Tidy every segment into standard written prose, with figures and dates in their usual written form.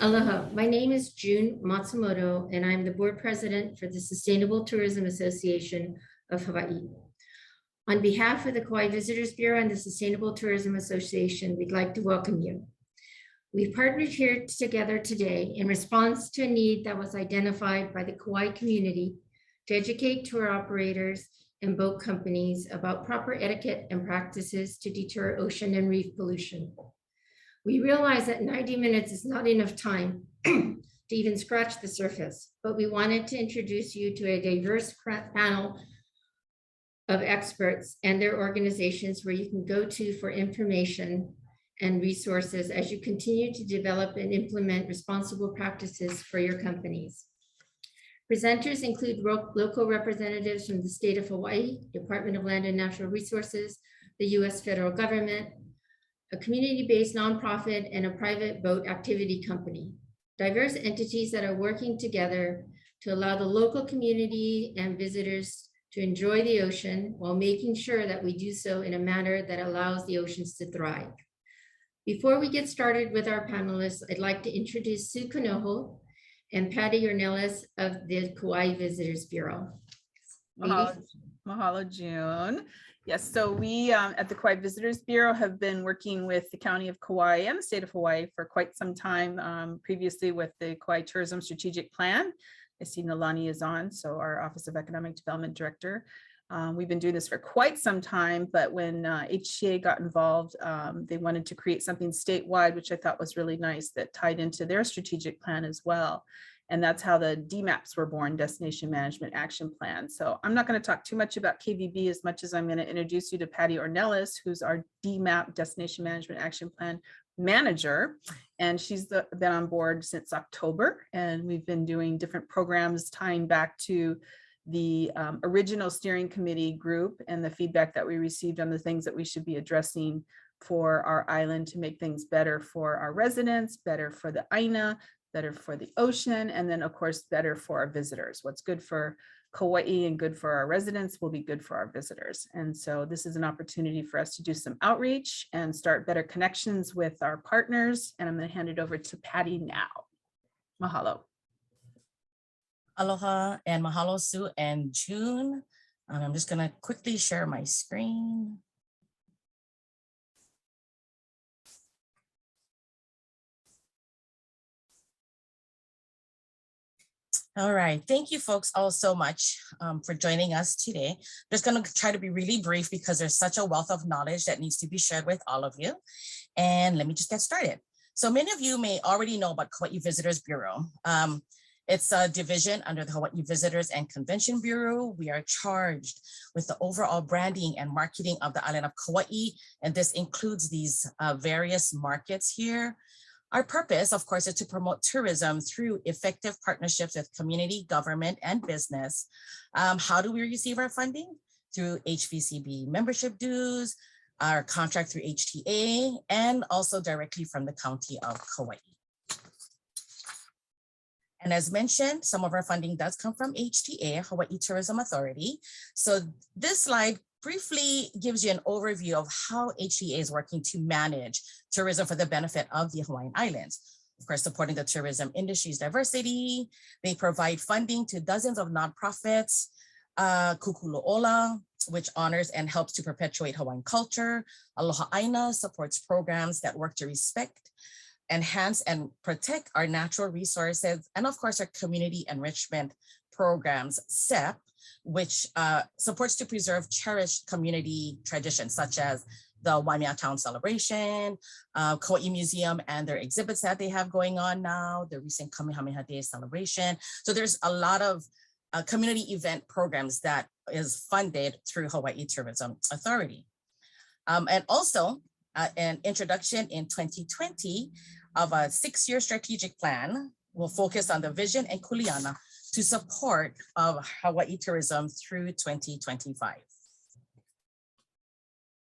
Aloha, my name is June Matsumoto, and I'm the board president for the Sustainable Tourism Association of Hawaii. On behalf of the Kaua'i Visitors Bureau and the Sustainable Tourism Association, we'd like to welcome you. We've partnered here together today in response to a need that was identified by the Kauai community to educate tour operators and boat companies about proper etiquette and practices to deter ocean and reef pollution. We realize that 90 minutes is not enough time to even scratch the surface, but we wanted to introduce you to a diverse panel of experts and their organizations where you can go to for information and resources as you continue to develop and implement responsible practices for your companies. Presenters include local representatives from the state of Hawaii, Department of Land and Natural Resources, the US federal government, a community-based nonprofit, and a private boat activity company. Diverse entities that are working together to allow the local community and visitors to enjoy the ocean while making sure that we do so in a manner that allows the oceans to thrive. Before we get started with our panelists, I'd like to introduce Sue Kanoho and Patty Ornelas of the Kaua'i Visitors Bureau. Mahalo, June. Yes, so we at the Kaua'i Visitors Bureau have been working with the County of Kauai and the state of Hawaii for quite some time, previously with the Kauai Tourism Strategic Plan. I see Nalani is on, so our Office of Economic Development Director. We've been doing this for quite some time, but when HTA got involved, they wanted to create something statewide, which I thought was really nice, that tied into their strategic plan as well. And that's how the DMAPs were born, Destination Management Action Plan. So I'm not going to talk too much about KVB as much as I'm going to introduce you to Patty Ornelas, who's our DMAP, Destination Management Action Plan manager. And she's been on board since October. And we've been doing different programs tying back to the original steering committee group and the feedback that we received on the things that we should be addressing for our island to make things better for our residents, better for the Aina, better for the ocean, and then of course, better for our visitors. What's good for Kauai and good for our residents will be good for our visitors. And so this is an opportunity for us to do some outreach and start better connections with our partners. And I'm going to hand it over to Patty now. Mahalo. Aloha and mahalo, Sue and June. I'm just going to quickly share my screen. All right, thank you folks all so much for joining us today. I'm just going to try to be really brief because there's such a wealth of knowledge that needs to be shared with all of you. And let me just get started. So many of you may already know about Kaua'i Visitors Bureau. It's a division under the Hawaii Visitors and Convention Bureau. We are charged with the overall branding and marketing of the island of Kauai, and this includes these various markets here. Our purpose, of course, is to promote tourism through effective partnerships with community, government, and business. How do we receive our funding? Through HVCB membership dues, our contract through HTA, and also directly from the County of Kauai. And as mentioned, some of our funding does come from HTA, Hawai'i Tourism Authority. So this slide briefly gives you an overview of how HTA is working to manage tourism for the benefit of the Hawaiian Islands. Of course, supporting the tourism industry's diversity. They provide funding to dozens of nonprofits, Kukulu'ola, which honors and helps to perpetuate Hawaiian culture. Aloha Aina supports programs that work to respect, enhance, and protect our natural resources. And of course, our community enrichment programs, CEP, which supports to preserve cherished community traditions, such as the Waimea Town Celebration, Kauai Museum and their exhibits that they have going on now, the recent Kamehameha Day celebration. So there's a lot of community event programs that is funded through Hawai'i Tourism Authority. And also an introduction in 2020 of a 6-year strategic plan will focus on the vision and kuleana to support of Hawaii tourism through 2025.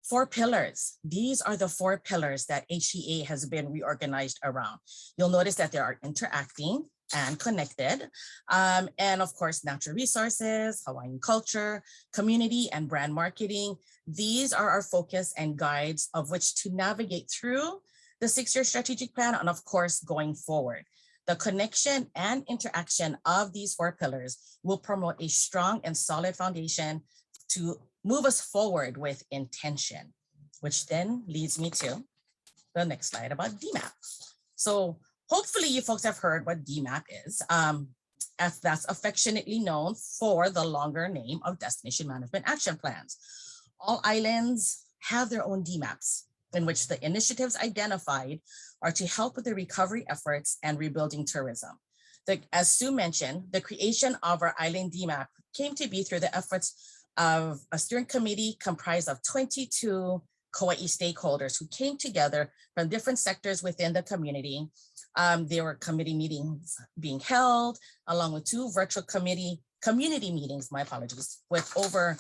4 pillars. These are the 4 pillars that HTA has been reorganized around. You'll notice that they are interacting and connected. And of course, natural resources, Hawaiian culture, community, and brand marketing. These are our focus and guides of which to navigate through the 6-year strategic plan and of course, going forward. The connection and interaction of these 4 pillars will promote a strong and solid foundation to move us forward with intention, which then leads me to the next slide about DMAP. So hopefully you folks have heard what DMAP is, as that's affectionately known for the longer name of Destination Management Action Plans. All islands have their own DMAPs, in which the initiatives identified are to help with the recovery efforts and rebuilding tourism. As Sue mentioned, the creation of our island DMAP came to be through the efforts of a steering committee comprised of 22 Kauai stakeholders who came together from different sectors within the community. There were committee meetings being held, along with 2 virtual community meetings, my apologies, with over,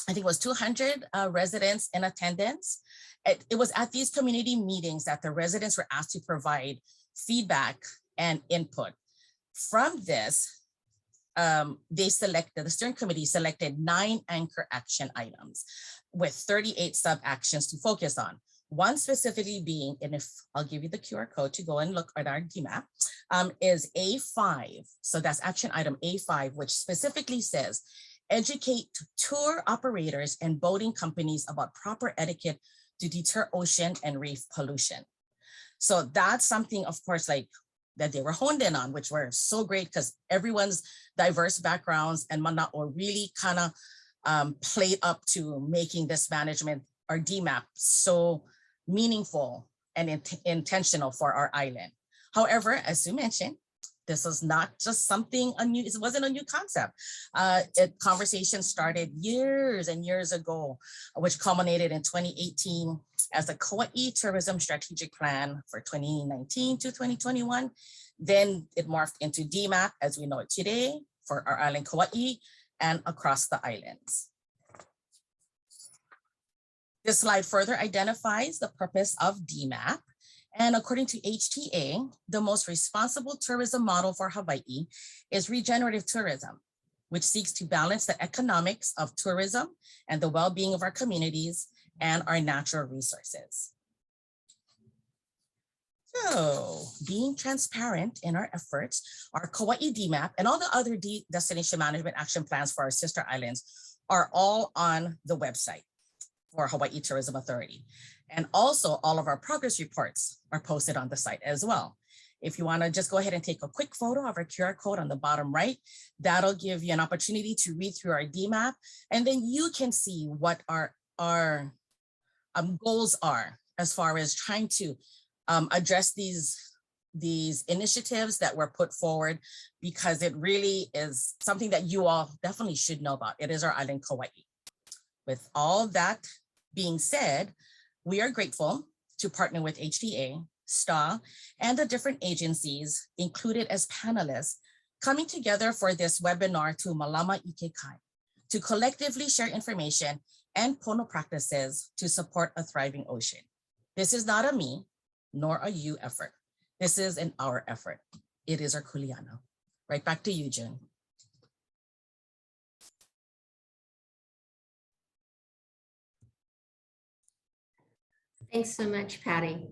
I think it was 200 residents in attendance. It was at these community meetings that the residents were asked to provide feedback and input. From this, the steering committee selected 9 anchor action items with 38 sub-actions to focus on. One specifically being, and if I'll give you the QR code to go and look at our DMAP, is A5. So that's action item A5, which specifically says, educate tour operators and boating companies about proper etiquette to deter ocean and reef pollution. So that's something, of course, like that they were honed in on, which were so great because everyone's diverse backgrounds and Mana'o really kind of played up to making this management, our DMAP, so meaningful and intentional for our island. However, as you mentioned, this was not just something new, it wasn't a new concept. Conversation started years and years ago, which culminated in 2018 as the Kaua'i Tourism Strategic Plan for 2019 to 2021. Then it morphed into DMAP as we know it today for our island Kauai and across the islands. This slide further identifies the purpose of DMAP. And according to HTA, the most responsible tourism model for Hawaii is regenerative tourism, which seeks to balance the economics of tourism and the well-being of our communities and our natural resources. So being transparent in our efforts, our Kauai DMAP and all the other destination management action plans for our sister islands are all on the website for Hawai'i Tourism Authority. And also all of our progress reports are posted on the site as well. If you want to just go ahead and take a quick photo of our QR code on the bottom right, that'll give you an opportunity to read through our DMAP, and then you can see what our goals are as far as trying to address these initiatives that were put forward, because it really is something that you all definitely should know about. It is our island Kauai. With all that being said, we are grateful to partner with HTA, STA, and the different agencies included as panelists coming together for this webinar to Mālama Ikekai to collectively share information and pono practices to support a thriving ocean. This is not a me nor a you effort. This is an our effort. It is our kuleana. Right back to you, June. Thanks so much, Patty.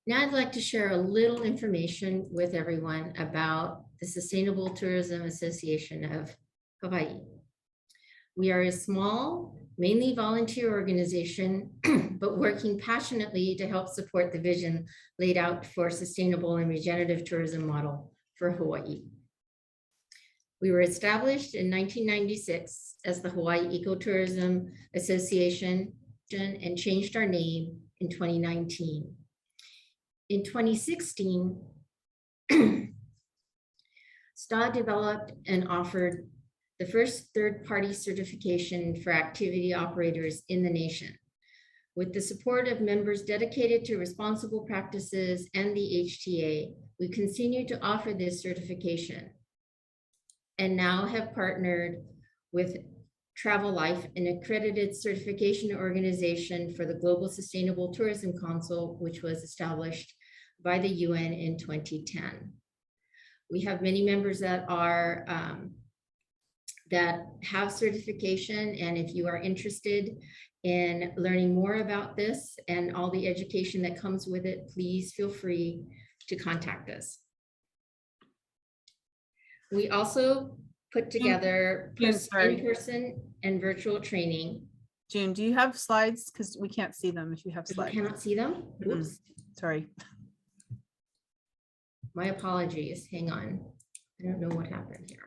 Now I'd like to share a little information with everyone about the Sustainable Tourism Association of Hawaii. We are a small, mainly volunteer organization, but working passionately to help support the vision laid out for sustainable and regenerative tourism model for Hawaii. We were established in 1996 as the Hawaii Ecotourism Association and changed our name in 2019. In 2016, STA developed and offered the first third-party certification for activity operators in the nation. With the support of members dedicated to responsible practices and the HTA, we continue to offer this certification and now have partnered with Travel Life, an accredited certification organization for the Global Sustainable Tourism Council, which was established by the UN in 2010. We have many members that are that have certification, and if you are interested in learning more about this and all the education that comes with it, please feel free to contact us. We also put together sorry. in-person and virtual training. June, do you have slides? Because we can't see them if you have If you slides. cannot see them, oops, Sorry. my apologies, hang on. I don't know what happened here.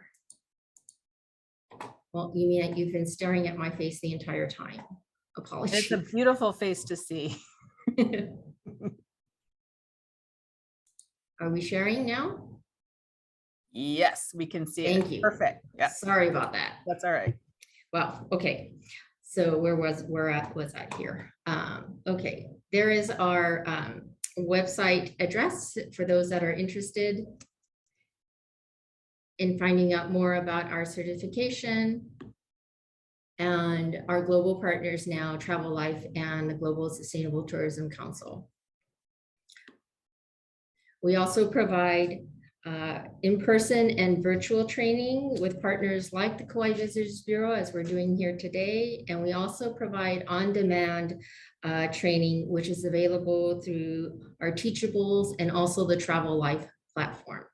Well, you mean you've been staring at my face the entire time. Apologies. It's a beautiful face to see. Are we sharing now? Yes, we can see it. Thank you. Perfect. Yeah, Sorry about that. that's all right. Well, okay. So where was I here? Okay, there is our website address for those that are interested in finding out more about our certification and our global partners now, Travel Life and the Global Sustainable Tourism Council. We also provide in-person and virtual training with partners like the Kaua'i Visitors Bureau, as we're doing here today. And we also provide on-demand training, which is available through our Teachables and also the Travel Life platform.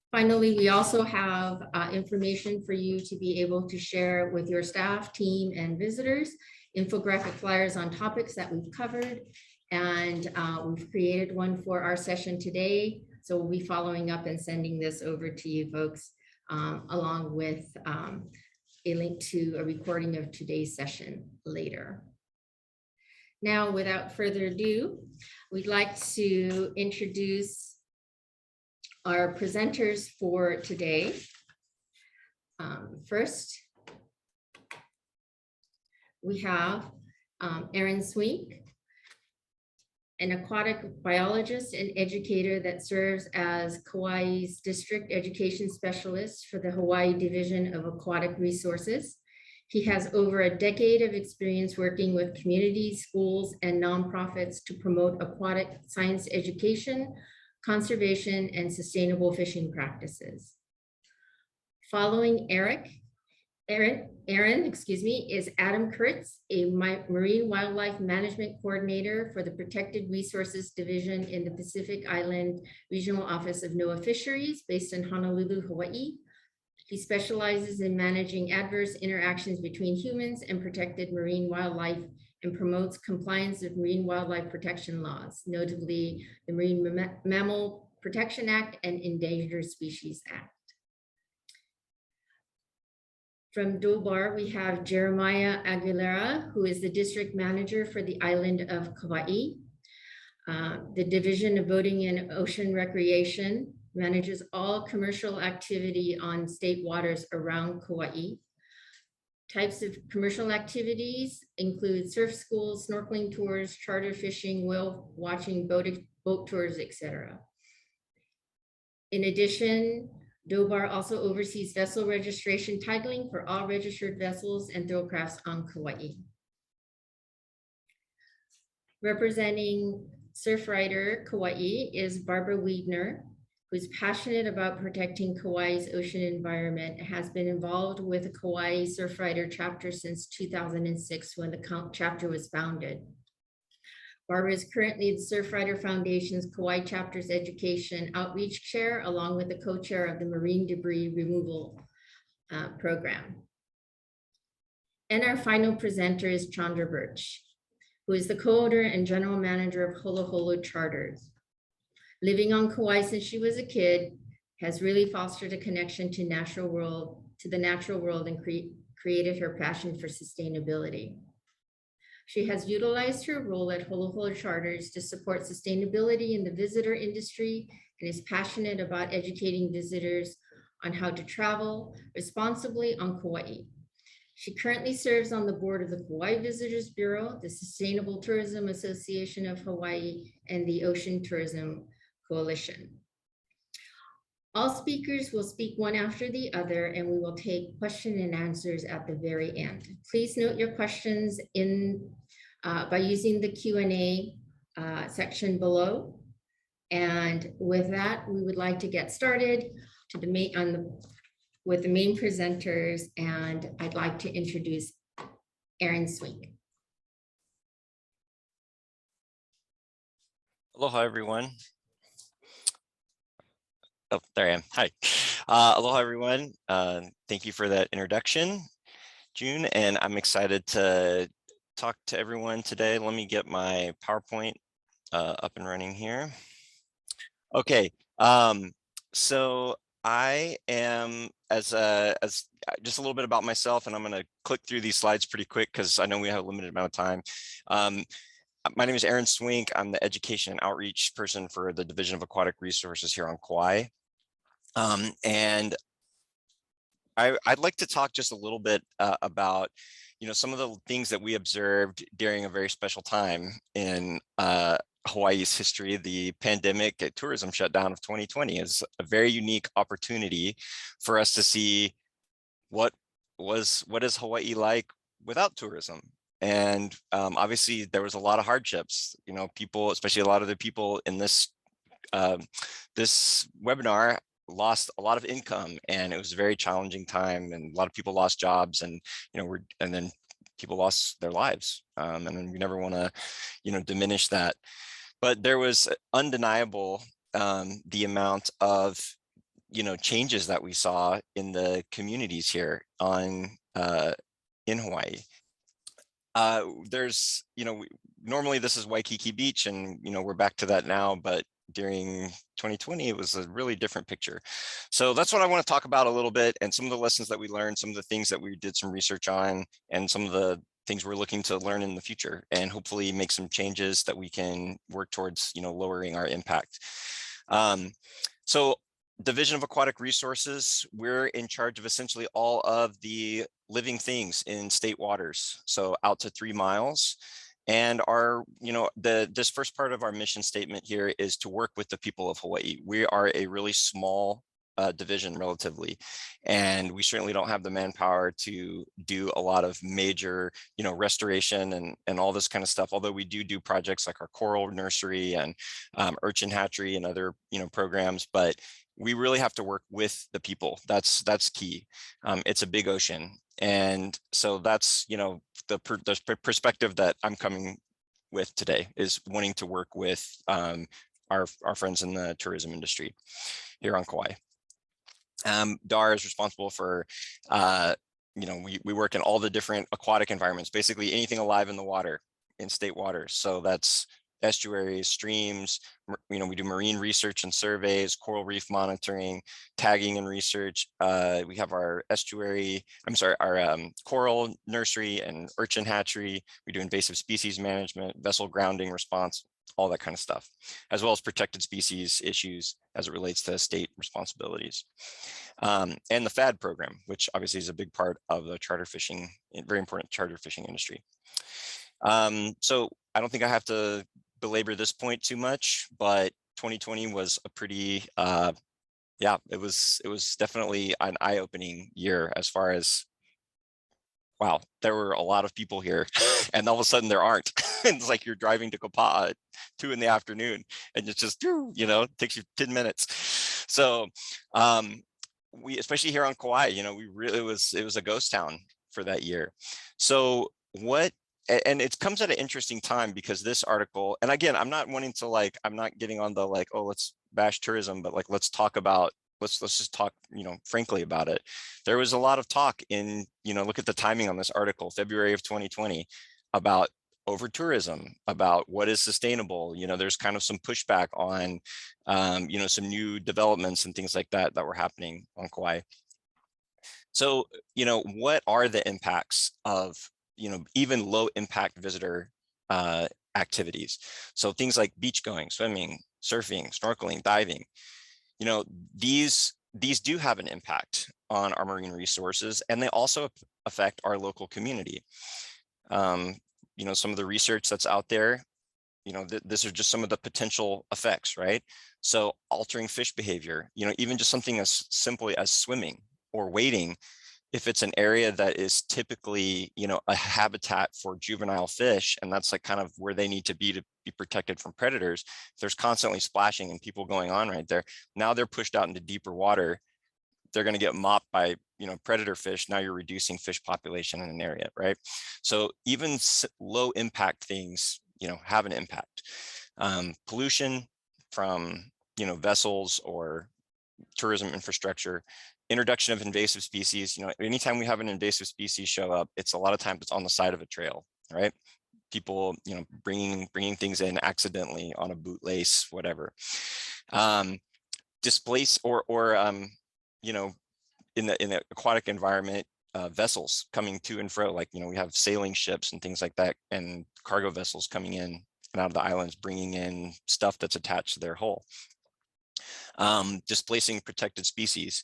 Finally, we also have information for you to be able to share with your staff, team, and visitors, infographic flyers on topics that we've covered. And we've created one for our session today. So we'll be following up and sending this over to you folks, along with a link to a recording of today's session later. Now, without further ado, we'd like to introduce our presenters for today. First, we have Erin Swink, an aquatic biologist and educator that serves as Kauai's District Education Specialist for the Hawaii Division of Aquatic Resources. He has over a decade of experience working with communities, schools, and nonprofits to promote aquatic science education, conservation, and sustainable fishing practices. Following Erin, excuse me, is Adam Kurtz, a Marine Wildlife Management Coordinator for the Protected Resources Division in the Pacific Island Regional Office of NOAA Fisheries, based in Honolulu, Hawaii. He specializes in managing adverse interactions between humans and protected marine wildlife and promotes compliance with marine wildlife protection laws, notably the Marine Mammal Protection Act and Endangered Species Act. From Dobar, we have Jeremiah Aguilera, who is the district manager for the island of Kauai. The Division of Boating and Ocean Recreation manages all commercial activity on state waters around Kauai. Types of commercial activities include surf schools, snorkeling tours, charter fishing, whale watching, boat tours, etc. In addition, Dobar also oversees vessel registration titling for all registered vessels and throwcrafts on Kauai. Representing Surfrider Kauai is Barbara Wiedner, who's passionate about protecting Kauai's ocean environment, has been involved with the Kauai Surfrider chapter since 2006 when the chapter was founded. Barbara is currently the Surfrider Foundation's Kauai chapter's education outreach chair, along with the co-chair of the Marine Debris Removal Program. And our final presenter is Chandra Birch, who is the co-owner and general manager of Holo Holo Charters. Living on Kauai since she was a kid, has really fostered a connection to the natural world and created her passion for sustainability. She has utilized her role at Holo Holo Charters to support sustainability in the visitor industry and is passionate about educating visitors on how to travel responsibly on Kauai. She currently serves on the board of the Kaua'i Visitors Bureau, the Sustainable Tourism Association of Hawaii, and the Ocean Tourism Coalition. All speakers will speak one after the other, and we will take question and answers at the very end. Please note your questions by using the Q&A section below. And with that, we would like to get started with the main presenters, and I'd like to introduce Erin Swink. Aloha, everyone. Oh, there I am. Hi. Aloha, everyone. Thank you for that introduction, June, and I'm excited to talk to everyone today. Let me get my PowerPoint up and running here. Okay, so I am, as just a little bit about myself, and I'm going to click through these slides pretty quick because I know we have a limited amount of time. My name is Aaron Swink. I'm the education and outreach person for the Division of Aquatic Resources here on Kauai. And I'd like to talk just a little bit about, some of the things that we observed during a very special time in Hawaii's history. The pandemic tourism shutdown of 2020 is a very unique opportunity for us to see what is Hawaii like without tourism. And obviously there was a lot of hardships, people, especially a lot of the people in this this webinar lost a lot of income, and it was a very challenging time, and a lot of people lost jobs, and and then people lost their lives, and then we never want to diminish that. But there was undeniable the amount of changes that we saw in the communities here in Hawaii. There's normally this is Waikiki Beach, and we're back to that now, but during 2020 it was a really different picture. So that's what I want to talk about a little bit, and some of the lessons that we learned, some of the things that we did some research on, and some of the things we're looking to learn in the future, and hopefully make some changes that we can work towards lowering our impact. So Division of Aquatic Resources, we're in charge of essentially all of the living things in state waters, so out to 3 miles. And our, this first part of our mission statement here is to work with the people of Hawaii. We are a really small division relatively, and we certainly don't have the manpower to do a lot of major, restoration and all this kind of stuff. Although we do projects like our coral nursery and urchin hatchery and other, programs, but we really have to work with the people. That's key. It's a big ocean. And so that's, the perspective that I'm coming with today, is wanting to work with our friends in the tourism industry here on Kauai. DAR is responsible for, we work in all the different aquatic environments, basically anything alive in the water, in state waters. So that's estuaries, streams, we do marine research and surveys, coral reef monitoring, tagging and research. We have our our coral nursery and urchin hatchery. We do invasive species management, vessel grounding response, all that kind of stuff, as well as protected species issues as it relates to state responsibilities. And the FAD program, which obviously is a big part of the charter fishing, very important charter fishing industry. So I don't think I have to belabor this point too much, but 2020 was a pretty, it was definitely an eye-opening year as far as, wow, there were a lot of people here and all of a sudden there aren't. It's like you're driving to Kapa'a at 2 in the afternoon and it's just, it takes you 10 minutes. So we, especially here on Kauai, we really, it was a ghost town for that year. So and it comes at an interesting time, because this article, and again, I'm not wanting to I'm not getting on the oh, let's bash tourism, but let's talk about, let's just talk, frankly about it. There was a lot of talk in, look at the timing on this article, February of 2020, about over tourism, about what is sustainable. There's kind of some pushback on, some new developments and things like that were happening on Kauai. So, what are the impacts of even low impact visitor activities? So things like beach going, swimming, surfing, snorkeling, diving, these do have an impact on our marine resources, and they also affect our local community. Some of the research that's out there, this is just some of the potential effects, right? So altering fish behavior, even just something as simply as swimming or wading, if it's an area that is typically, a habitat for juvenile fish, and that's kind of where they need to be protected from predators, if there's constantly splashing and people going on right there, now they're pushed out into deeper water, they're going to get mopped by, predator fish. Now you're reducing fish population in an area, right? So even low impact things, have an impact. Pollution from, vessels or tourism infrastructure, introduction of invasive species. Anytime we have an invasive species show up, it's a lot of times it's on the side of a trail, right? People, bringing things in accidentally on a boot lace, whatever. Displace or in the aquatic environment, vessels coming to and fro, like, we have sailing ships and things like that, and cargo vessels coming in and out of the islands, bringing in stuff that's attached to their hull. Displacing protected species,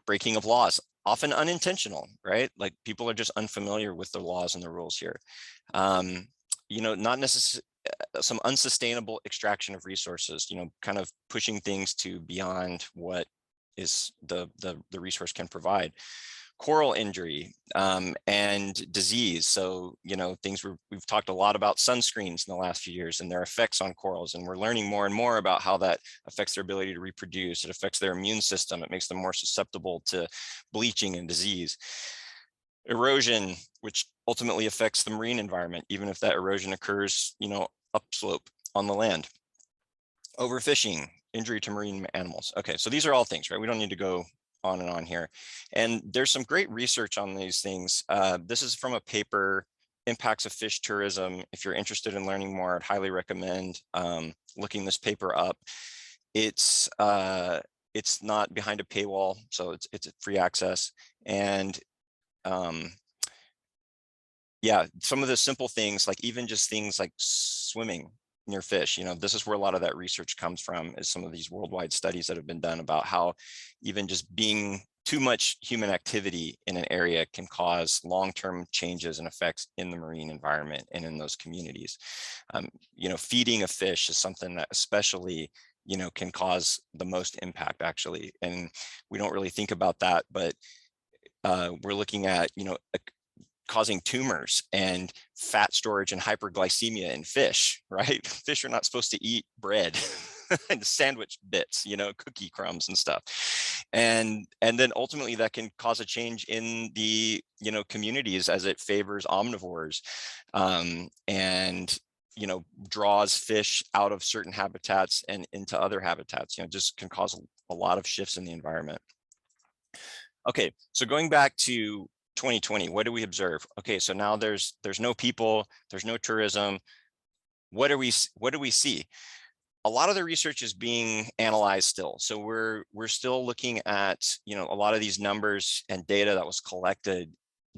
breaking of laws, often unintentional, right? Like, people are just unfamiliar with the laws and the rules here. Not necessarily some unsustainable extraction of resources, kind of pushing things to beyond what is the resource can provide. Coral injury and disease. So, things we've talked a lot about sunscreens in the last few years and their effects on corals. And we're learning more and more about how that affects their ability to reproduce. It affects their immune system. It makes them more susceptible to bleaching and disease. Erosion, which ultimately affects the marine environment, even if that erosion occurs, upslope on the land. Overfishing, injury to marine animals. Okay, so these are all things, right? We don't need to go on and on here. And there's some great research on these things. This is from a paper, Impacts of Fish Tourism. If you're interested in learning more, I'd highly recommend looking this paper up. It's not behind a paywall, so it's free access. And yeah, some of the simple things, like even just things like swimming near fish, this is where a lot of that research comes from, is some of these worldwide studies that have been done about how even just being too much human activity in an area can cause long-term changes and effects in the marine environment and in those communities. Feeding a fish is something that especially, can cause the most impact, actually. And we don't really think about that, but we're looking at, causing tumors and fat storage and hyperglycemia in fish, right? Fish are not supposed to eat bread and sandwich bits, cookie crumbs and stuff. And then ultimately that can cause a change in the, communities as it favors omnivores and, draws fish out of certain habitats and into other habitats, just can cause a lot of shifts in the environment. Okay, so going back to 2020, what do we observe? Okay, so now there's no people, there's no tourism. What do we see? A lot of the research is being analyzed still. So we're still looking at, a lot of these numbers and data that was collected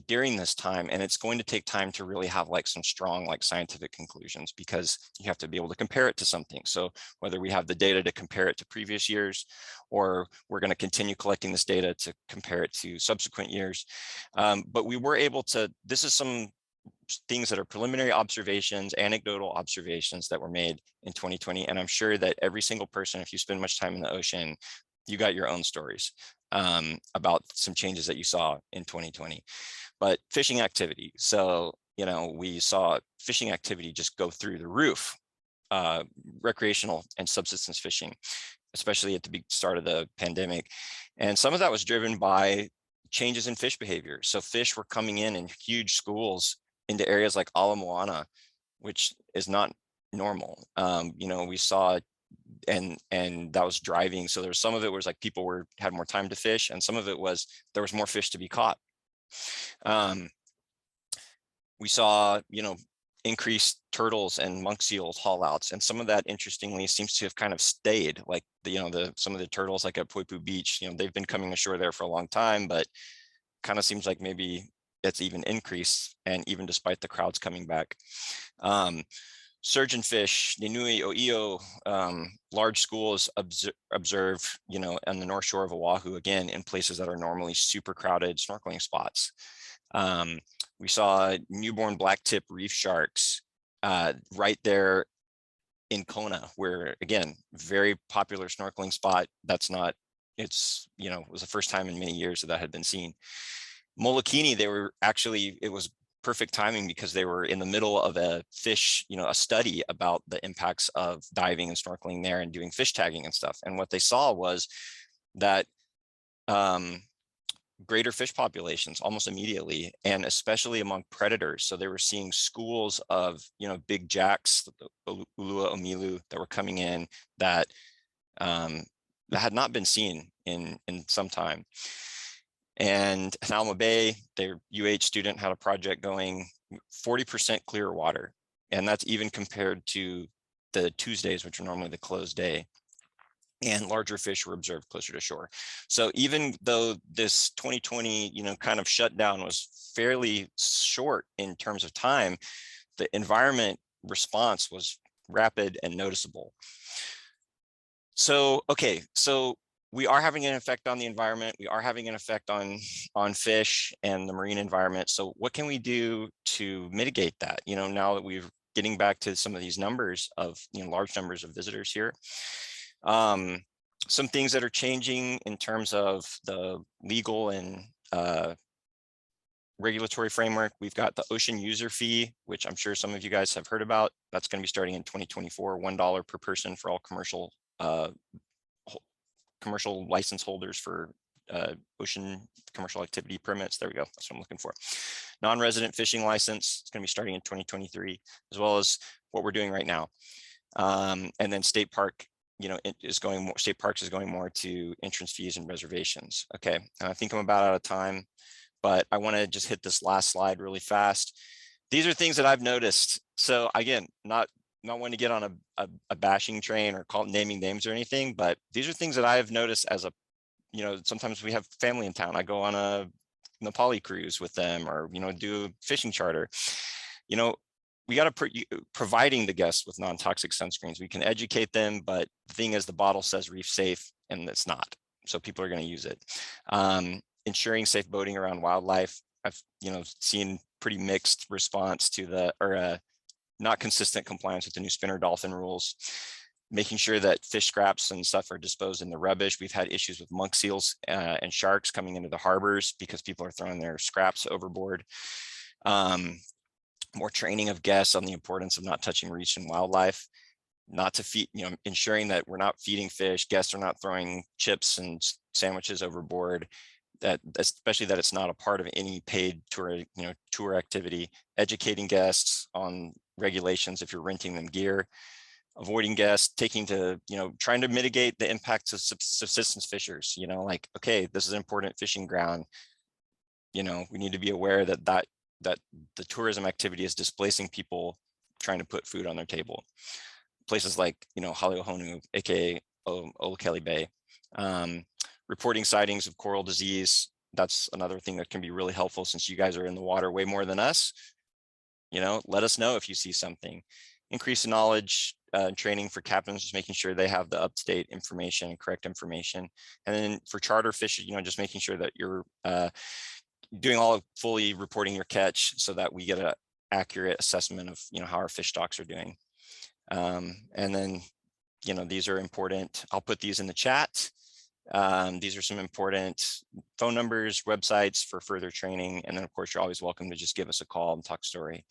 during this time, and it's going to take time to really have like some strong like scientific conclusions, because you have to be able to compare it to something. So whether we have the data to compare it to previous years, or we're going to continue collecting this data to compare it to subsequent years. But we were able to, this is some things that are preliminary observations, anecdotal observations that were made in 2020. And I'm sure that every single person, if you spend much time in the ocean, you got your own stories about some changes that you saw in 2020. But fishing activity. So, we saw fishing activity just go through the roof, recreational and subsistence fishing, especially at the start of the pandemic. And some of that was driven by changes in fish behavior. So fish were coming in huge schools into areas like Ala Moana, which is not normal. We saw, and that was driving. So there was some of it was like people had more time to fish, and some of it was there was more fish to be caught. We saw, increased turtles and monk seals haul outs, and some of that interestingly seems to have kind of stayed, like some of the turtles like at Poipu Beach, they've been coming ashore there for a long time, but kind of seems like maybe it's even increased, and even despite the crowds coming back. Surgeon fish, Ninui O'Io, large schools observed, on the North Shore of Oahu, again, in places that are normally super crowded snorkeling spots. We saw newborn blacktip reef sharks right there in Kona, where, again, very popular snorkeling spot. It was the first time in many years that had been seen. Molokini, it was perfect timing because they were in the middle of a fish, a study about the impacts of diving and snorkeling there and doing fish tagging and stuff. And what they saw was that greater fish populations almost immediately, and especially among predators. So they were seeing schools of, big jacks, the Ulua Omilu, that were coming in that that had not been seen in some time. And in Alma Bay, their UH student had a project going 40% clearer water. And that's even compared to the Tuesdays, which are normally the closed day. And larger fish were observed closer to shore. So even though this 2020, kind of shutdown was fairly short in terms of time, the environment response was rapid and noticeable. So, okay, so we are having an effect on the environment. We are having an effect on fish and the marine environment. So what can we do to mitigate that? Now that we're getting back to some of these numbers of, large numbers of visitors here. Some things that are changing in terms of the legal and regulatory framework. We've got the ocean user fee, which I'm sure some of you guys have heard about. That's going to be starting in 2024, $1 per person for all commercial license holders for ocean commercial activity permits. There we go. That's what I'm looking for. Non-resident fishing license is going to be starting in 2023, as well as what we're doing right now. And then state park, state parks is going more to entrance fees and reservations. Okay, and I think I'm about out of time, but I want to just hit this last slide really fast. These are things that I've noticed. So again, not wanting to get on a bashing train or naming names or anything, but these are things that I've noticed as a, sometimes we have family in town. I go on a Nepali cruise with them, or, do a fishing charter. We got to providing the guests with non-toxic sunscreens. We can educate them, but the thing is, the bottle says reef safe and it's not. So people are going to use it. Ensuring safe boating around wildlife. I've, seen pretty mixed response to not consistent compliance with the new spinner dolphin rules. Making sure that fish scraps and stuff are disposed in the rubbish. We've had issues with monk seals and sharks coming into the harbors because people are throwing their scraps overboard. More training of guests on the importance of not touching reef and wildlife, not to feed, ensuring that we're not feeding fish, guests are not throwing chips and sandwiches overboard, that especially that it's not a part of any paid tour, tour activity, educating guests on regulations if you're renting them gear, avoiding guests taking to, trying to mitigate the impacts of subsistence fishers, like, okay, this is an important fishing ground. We need to be aware that the tourism activity is displacing people trying to put food on their table. Places like, Haliohonu, aka Olakeli Bay. Reporting sightings of coral disease. That's another thing that can be really helpful, since you guys are in the water way more than us. Let us know if you see something. Increase in knowledge, training for captains, just making sure they have the up-to-date information and correct information. And then for charter fish, just making sure that you're doing all of fully reporting your catch, so that we get an accurate assessment of how our fish stocks are doing. And then these are important. I'll put these in the chat. These are some important phone numbers, websites for further training, and then of course you're always welcome to just give us a call and talk story.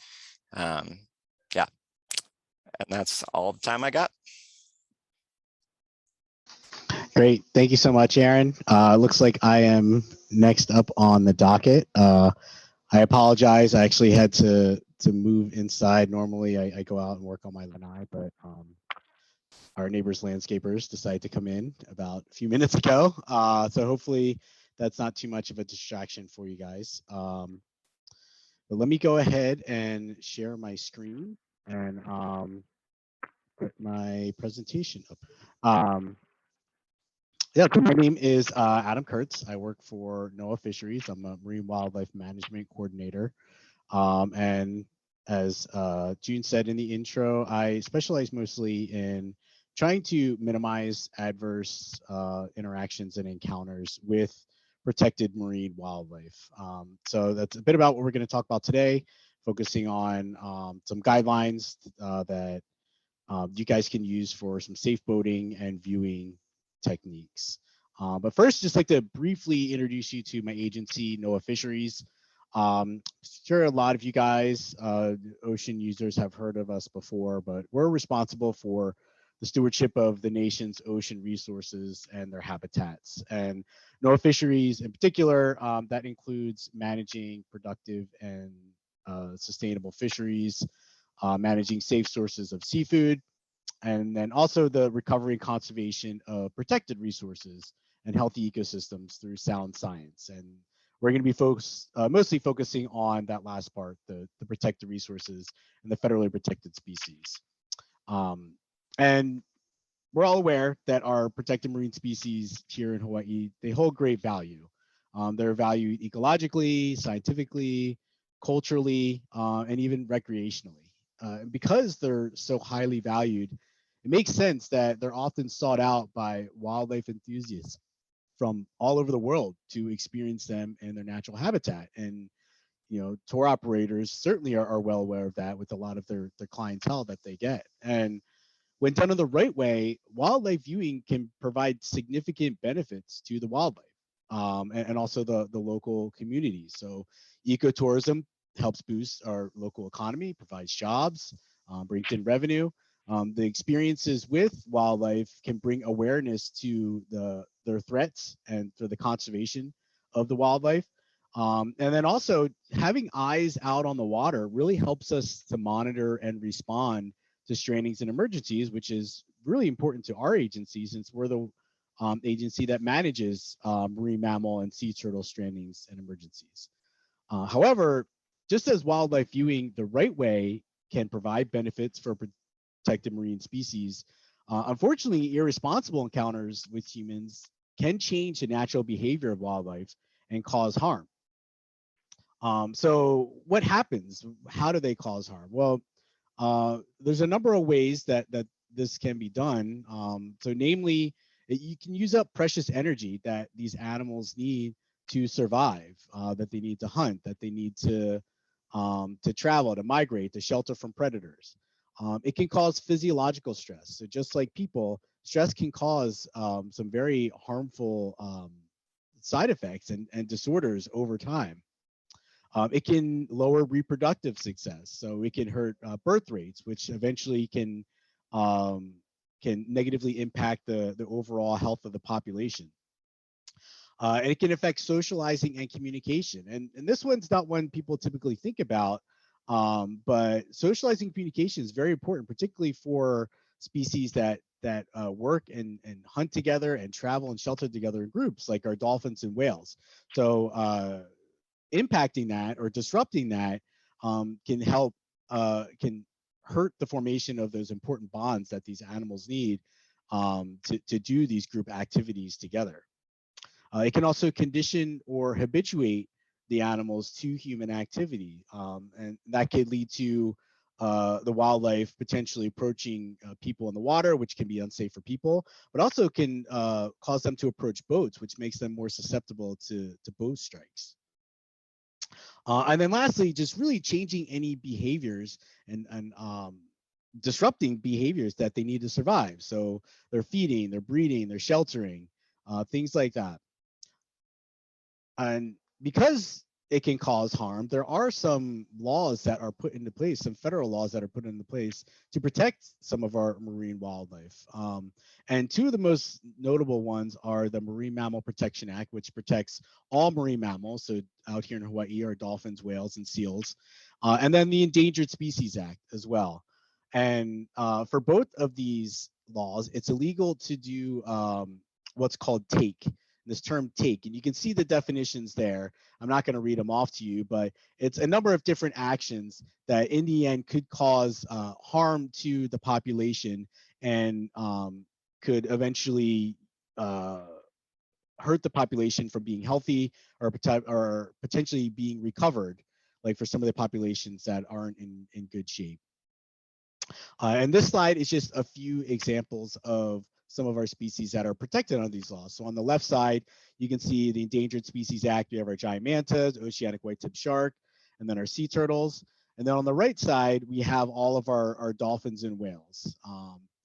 Yeah, and that's all the time I got. Great. Thank you so much, Aaron. Looks like I am next up on the docket. I apologize. I actually had to move inside. Normally I go out and work on my lanai, but our neighbors landscapers decided to come in about a few minutes ago. So hopefully that's not too much of a distraction for you guys. But let me go ahead and share my screen and put my presentation up. Yeah, my name is Adam Kurtz. I work for NOAA Fisheries. I'm a Marine Wildlife Management Coordinator. And as June said in the intro, I specialize mostly in trying to minimize adverse interactions and encounters with protected marine wildlife. So that's a bit about what we're going to talk about today, focusing on some guidelines that you guys can use for some safe boating and viewing techniques. But first, just like to briefly introduce you to my agency, NOAA Fisheries. Sure, a lot of you guys, ocean users, have heard of us before, but we're responsible for the stewardship of the nation's ocean resources and their habitats. And NOAA Fisheries in particular, that includes managing productive and sustainable fisheries, managing safe sources of seafood, and then also the recovery and conservation of protected resources and healthy ecosystems through sound science. And we're going to be mostly focusing on that last part, the protected resources and the federally protected species. And we're all aware that our protected marine species here in Hawaii, they hold great value. They're valued ecologically, scientifically, culturally, and even recreationally. Because they're so highly valued, it makes sense that they're often sought out by wildlife enthusiasts from all over the world to experience them in their natural habitat. And tour operators certainly are well aware of that with a lot of their clientele that they get. And when done in the right way, wildlife viewing can provide significant benefits to the wildlife and also the local communities. So ecotourism helps boost our local economy, provides jobs, brings in revenue. The experiences with wildlife can bring awareness to their threats and for the conservation of the wildlife. And then also having eyes out on the water really helps us to monitor and respond to strandings and emergencies, which is really important to our agency since we're the agency that manages marine mammal and sea turtle strandings and emergencies. However, just as wildlife viewing the right way can provide benefits for protected marine species, unfortunately, irresponsible encounters with humans can change the natural behavior of wildlife and cause harm. So what happens? How do they cause harm? Well, there's a number of ways that this can be done. So namely, you can use up precious energy that these animals need to survive, that they need to hunt, that they need to travel, to migrate, to shelter from predators. It can cause physiological stress. So just like people, stress can cause some very harmful side effects and disorders over time. It can lower reproductive success. So it can hurt birth rates, which eventually can negatively impact the overall health of the population. And it can affect socializing and communication. And this one's not one people typically think about, but socializing communication is very important, particularly for species that work and hunt together and travel and shelter together in groups, like our dolphins and whales. So impacting that or disrupting that can hurt the formation of those important bonds that these animals need to do these group activities together. It can also condition or habituate the animals to human activity, and that could lead to the wildlife potentially approaching people in the water, which can be unsafe for people, but also can cause them to approach boats, which makes them more susceptible to boat strikes. And then lastly, just really changing any behaviors and disrupting behaviors that they need to survive. So they're feeding, they're breeding, they're sheltering, things like that. And because it can cause harm, there are some laws that are put into place, some federal laws that are put into place to protect some of our marine wildlife. And two of the most notable ones are the Marine Mammal Protection Act, which protects all marine mammals. So out here in Hawaii are dolphins, whales, and seals. And then the Endangered Species Act as well. And for both of these laws, it's illegal to do what's called take. This term take, and you can see the definitions there. I'm not going to read them off to you, but it's a number of different actions that in the end could cause harm to the population and could eventually hurt the population from being healthy or potentially being recovered, like for some of the populations that aren't in good shape. And this slide is just a few examples of some of our species that are protected under these laws. So on the left side, you can see the Endangered Species Act. We have our giant mantas, oceanic white-tipped shark, and then our sea turtles. And then on the right side, we have all of our dolphins and whales.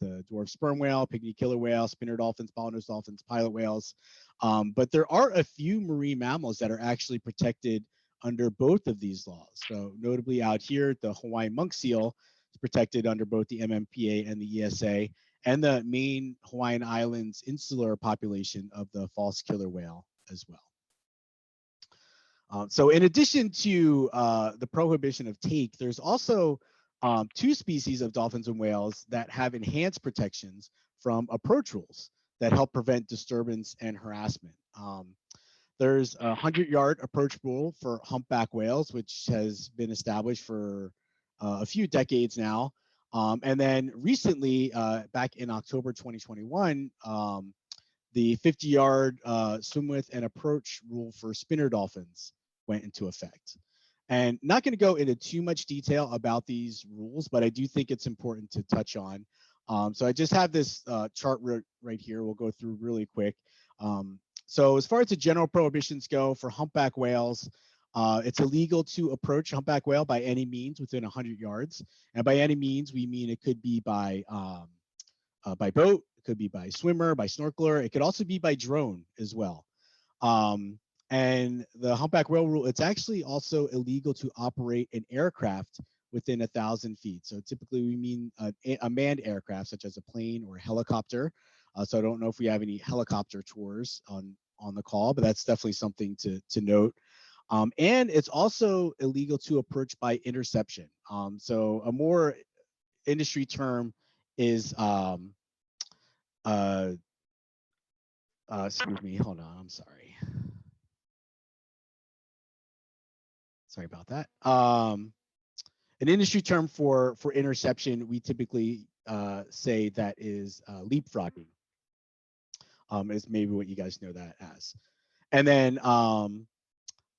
The dwarf sperm whale, pygmy killer whale, spinner dolphins, bottlenose dolphins, pilot whales. But there are a few marine mammals that are actually protected under both of these laws. So notably out here, the Hawaiian monk seal It's protected under both the MMPA and the ESA, and the main Hawaiian Islands insular population of the false killer whale as well. So in addition to the prohibition of take, there's also 2 species of dolphins and whales that have enhanced protections from approach rules that help prevent disturbance and harassment. There's a 100-yard approach rule for humpback whales, which has been established for a few decades now. And then recently, back in October 2021, the 50-yard swim width and approach rule for spinner dolphins went into effect. And not going to go into too much detail about these rules, but I do think it's important to touch on. So I just have this chart right here. We'll go through really quick. So as far as the general prohibitions go for humpback whales, it's illegal to approach humpback whale by any means within 100 yards. And by any means, we mean it could be by boat, it could be by swimmer, by snorkeler. It could also be by drone as well. And the humpback whale rule, it's actually also illegal to operate an aircraft within 1,000 feet. So typically we mean a manned aircraft, such as a plane or a helicopter. So I don't know if we have any helicopter tours on the call, but that's definitely something to note. And it's also illegal to approach by interception. So a more industry term is, excuse me, hold on, I'm sorry. Sorry about that. An industry term for interception, we typically say that is leapfrogging, is maybe what you guys know that as. And then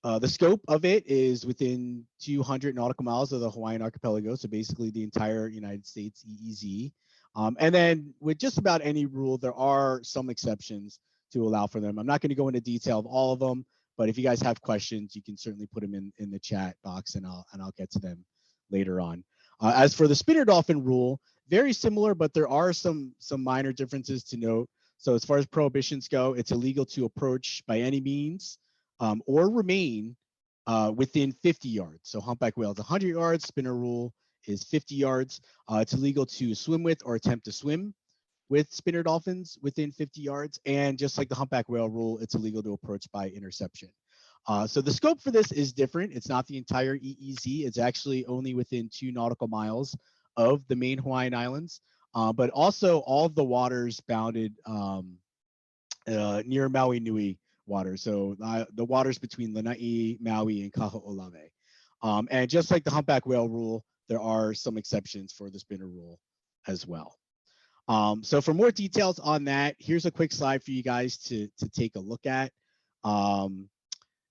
the scope of it is within 200 nautical miles of the Hawaiian archipelago, so basically the entire United States EEZ. And then with just about any rule, there are some exceptions to allow for them. I'm not going to go into detail of all of them, but if you guys have questions, you can certainly put them in the chat box, and I'll get to them later on. As for the spinner dolphin rule, very similar, but there are some minor differences to note. So as far as prohibitions go, it's illegal to approach by any means or remain within 50 yards. So humpback whale is 100 yards, spinner rule is 50 yards. It's illegal to swim with or attempt to swim with spinner dolphins within 50 yards. And just like the humpback whale rule, it's illegal to approach by interception. So the scope for this is different. It's not the entire EEZ. It's actually only within 2 nautical miles of the main Hawaiian Islands, but also all of the waters bounded near Maui Nui water. So the waters between Lanai, Maui, and Kaho'olawe. And just like the humpback whale rule, there are some exceptions for the spinner rule as well. So for more details on that, here's a quick slide for you guys to take a look at.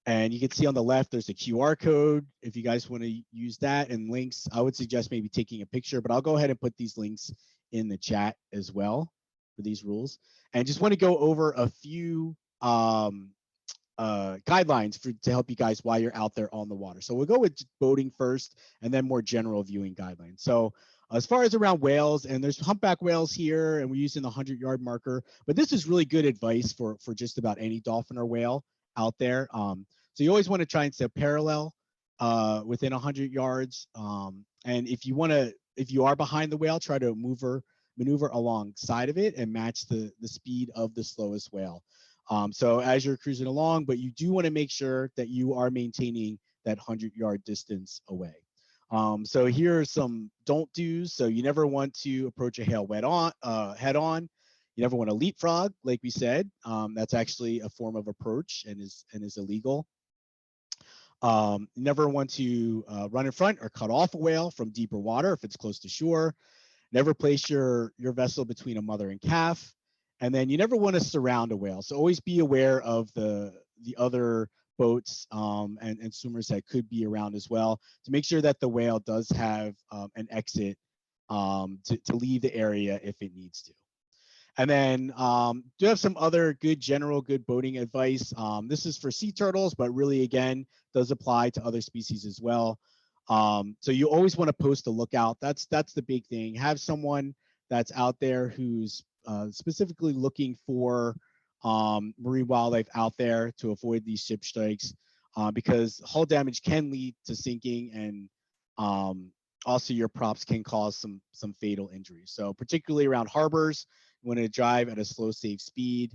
And you can see on the left, there's a QR code. If you guys want to use that and links, I would suggest maybe taking a picture, but I'll go ahead and put these links in the chat as well for these rules. And just want to go over a few guidelines to help you guys while you're out there on the water. So we'll go with boating first and then more general viewing guidelines. So as far as around whales, and there's humpback whales here, and we're using the 100-yard marker, but this is really good advice for just about any dolphin or whale out there. So you always want to try and stay parallel within 100 yards. And if you are behind the whale, try to maneuver alongside of it and match the speed of the slowest whale. So as you're cruising along, but you do want to make sure that you are maintaining that 100-yard distance away. So here are some don't do's. So you never want to approach a whale head on. You never want to leapfrog, like we said. That's actually a form of approach and is illegal. You never want to run in front or cut off a whale from deeper water if it's close to shore. Never place your vessel between a mother and calf. And then you never want to surround a whale. So always be aware of the other boats and swimmers that could be around as well, to make sure that the whale does have an exit to leave the area if it needs to. And then do have some other good boating advice. This is for sea turtles, but really, again, does apply to other species as well. So you always want to post a lookout. That's the big thing. Have someone that's out there who's specifically looking for marine wildlife out there to avoid these ship strikes, because hull damage can lead to sinking and also your props can cause some fatal injuries. So particularly around harbors, you want to drive at a slow, safe speed,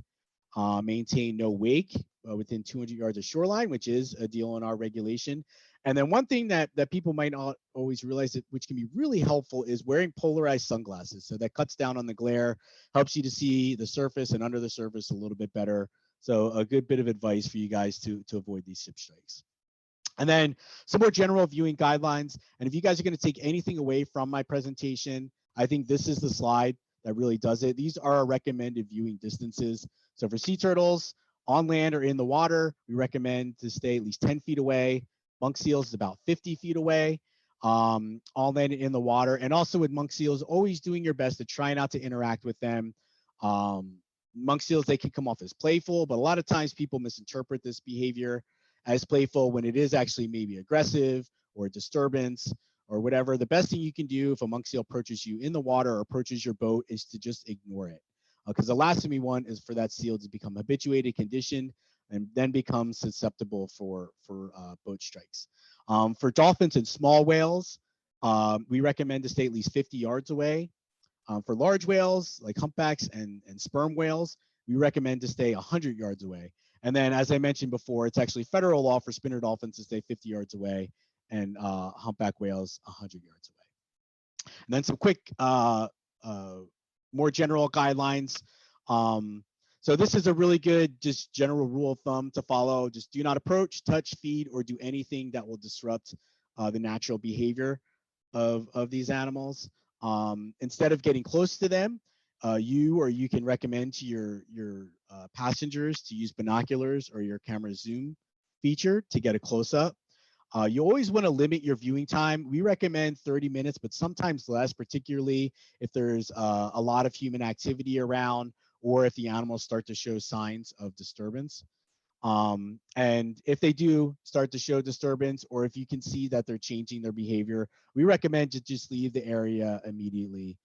maintain no wake within 200 yards of shoreline, which is a deal in our regulation. And then one thing that people might not always realize, that which can be really helpful, is wearing polarized sunglasses. So that cuts down on the glare, helps you to see the surface and under the surface a little bit better. So a good bit of advice for you guys to avoid these ship strikes. And then some more general viewing guidelines. And if you guys are going to take anything away from my presentation, I think this is the slide that really does it. These are our recommended viewing distances. So for sea turtles, on land or in the water, we recommend to stay at least 10 feet away. Monk seals is about 50 feet away, on land and in the water. And also with monk seals, always doing your best to try not to interact with them. Monk seals, they can come off as playful, but a lot of times people misinterpret this behavior as playful when it is actually maybe aggressive or a disturbance or whatever. The best thing you can do if a monk seal approaches you in the water or approaches your boat is to just ignore it. Because the last thing we want is for that seal to become habituated, conditioned, and then become susceptible for boat strikes. For dolphins and small whales, we recommend to stay at least 50 yards away. For large whales like humpbacks and sperm whales, we recommend to stay 100 yards away. And then, as I mentioned before, it's actually federal law for spinner dolphins to stay 50 yards away, and humpback whales 100 yards away. And then some quick, more general guidelines. So this is a really good, just general rule of thumb to follow. Just do not approach, touch, feed, or do anything that will disrupt the natural behavior of these animals. Instead of getting close to them, you can recommend to your passengers to use binoculars or your camera zoom feature to get a close-up. You always want to limit your viewing time. We recommend 30 minutes, but sometimes less, particularly if there's a lot of human activity around or if the animals start to show signs of disturbance. And if they do start to show disturbance, or if you can see that they're changing their behavior, we recommend to just leave the area immediately,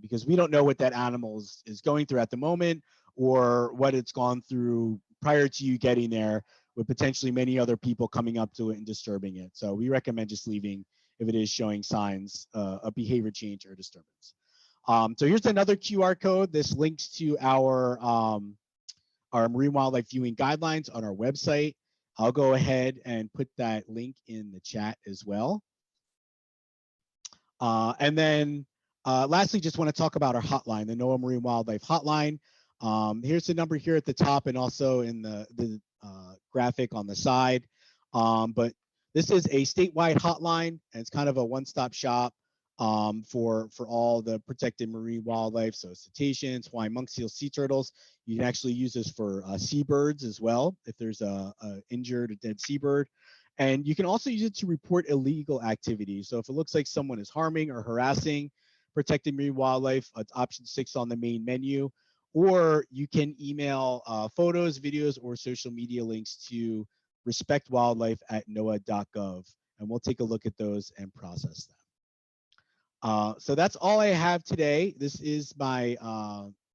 because we don't know what that animal is going through at the moment or what it's gone through prior to you getting there, with potentially many other people coming up to it and disturbing it. So we recommend just leaving if it is showing signs of behavior change or disturbance. So here's another QR code. This links to our marine wildlife viewing guidelines on our website. I'll go ahead and put that link in the chat as well. And then lastly, just want to talk about our hotline, the NOAA Marine Wildlife Hotline. Here's the number here at the top and also in the graphic on the side. But this is a statewide hotline, and it's kind of a one-stop shop for all the protected marine wildlife. So cetaceans, Hawaiian monk seals, sea turtles. You can actually use this for seabirds as well, if there's a injured or dead seabird. And you can also use it to report illegal activity. So if it looks like someone is harming or harassing protected marine wildlife, it's option 6 on the main menu. Or you can email photos, videos, or social media links to respectwildlife@noaa.gov, and we'll take a look at those and process them. So that's all I have today. This is my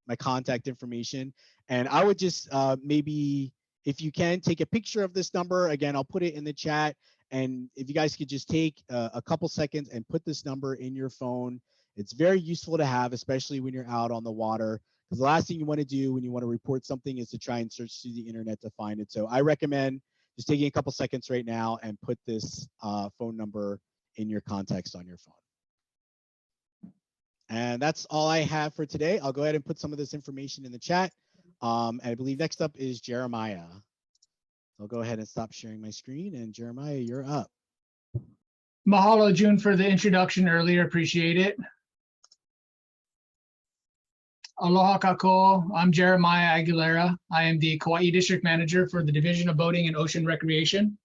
my contact information, and I would just maybe, if you can, take a picture of this number. Again, I'll put it in the chat, and if you guys could just take a couple seconds and put this number in your phone. It's very useful to have, especially when you're out on the water, because the last thing you want to do when you want to report something is to try and search through the internet to find it. So I recommend just taking a couple seconds right now and put this phone number in your contacts on your phone. And that's all I have for today. I'll go ahead and put some of this information in the chat. And I believe next up is Jeremiah. I'll go ahead and stop sharing my screen, and Jeremiah, you're up. Mahalo, June, for the introduction earlier. Appreciate it. Aloha kako. I'm Jeremiah Aguilera. I am the Kaua'i District Manager for the Division of Boating and Ocean Recreation.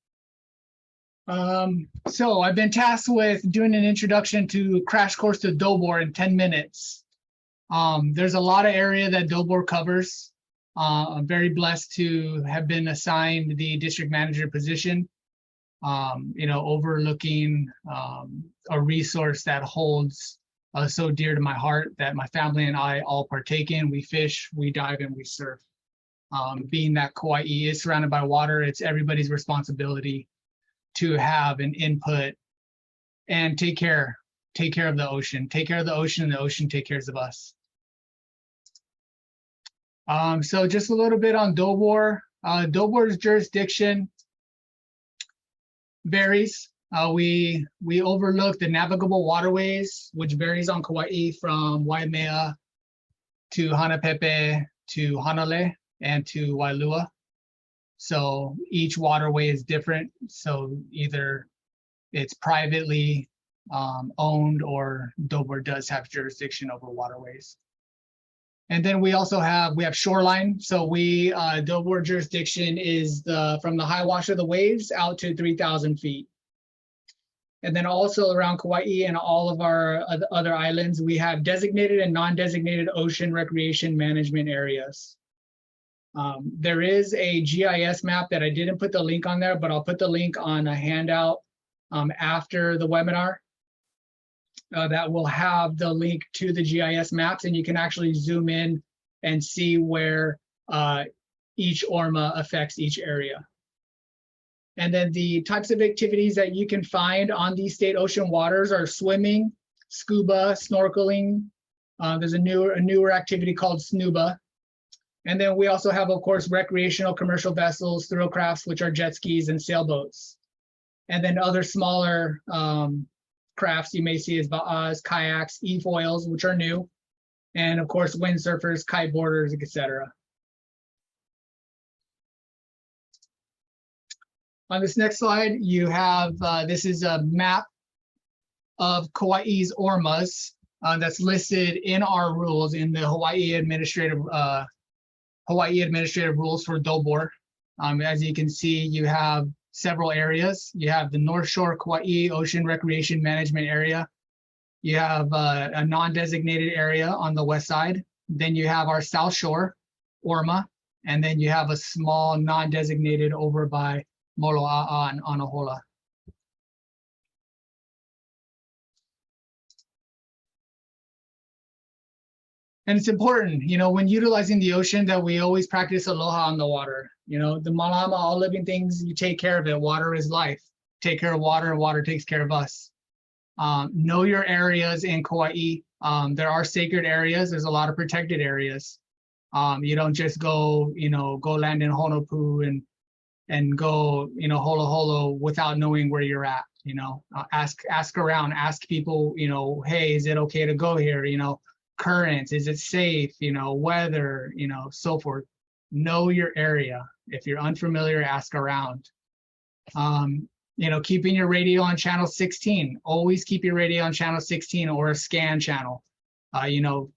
So I've been tasked with doing an introduction to Crash Course to Dobor in 10 minutes. There's a lot of area that Dobor covers. I'm very blessed to have been assigned the district manager position, overlooking a resource that holds so dear to my heart, that my family and I all partake in. We fish, we dive, and we surf. Being that Kauai is surrounded by water, it's everybody's responsibility to have an input and take care of the ocean. Take care of the ocean, and the ocean take care of us. So just a little bit on DOBOR. DOBOR's jurisdiction varies. We overlook the navigable waterways, which varies on Kauai from Waimea to Hanapepe to Hanalei and to Wailua. So each waterway is different. So either it's privately owned or DOBOR does have jurisdiction over waterways. And then we also have shoreline. So DOBOR jurisdiction is from the high wash of the waves out to 3,000 feet. And then also around Kauai and all of our other islands, we have designated and non-designated ocean recreation management areas. There is a GIS map that I didn't put the link on there, but I'll put the link on a handout after the webinar that will have the link to the GIS maps, and you can actually zoom in and see where each ORMA affects each area. And then the types of activities that you can find on these state ocean waters are swimming, scuba, snorkeling. There's a newer activity called snuba. And then we also have, of course, recreational commercial vessels, thrill crafts, which are jet skis and sailboats. And then other smaller crafts you may see is ba'as, kayaks, e-foils, which are new. And of course, windsurfers, kiteboarders, etc. On this next slide, you have, this is a map of Kauai's ORMAs that's listed in our rules in the Hawaii Administrative Rules for DOBOR. As you can see, you have several areas. You have the North Shore Kauai Ocean Recreation Management Area. You have a non-designated area on the west side. Then you have our South Shore, ORMA, and then you have a small non-designated over by Moloa'a and Anahola. And it's important, when utilizing the ocean, that we always practice aloha on the water. The Mālama, all living things, you take care of it. Water is life. Take care of water, and water takes care of us. Know your areas in Kauai. There are sacred areas. There's a lot of protected areas. You don't just go land in Honopu and go, holo holo without knowing where you're at. Ask around, ask people, hey, is it okay to go here? Currents, is it safe? Weather, so forth. Know your area. If you're unfamiliar, ask around. Keeping your radio on channel 16. Always keep your radio on channel 16 or a scan channel.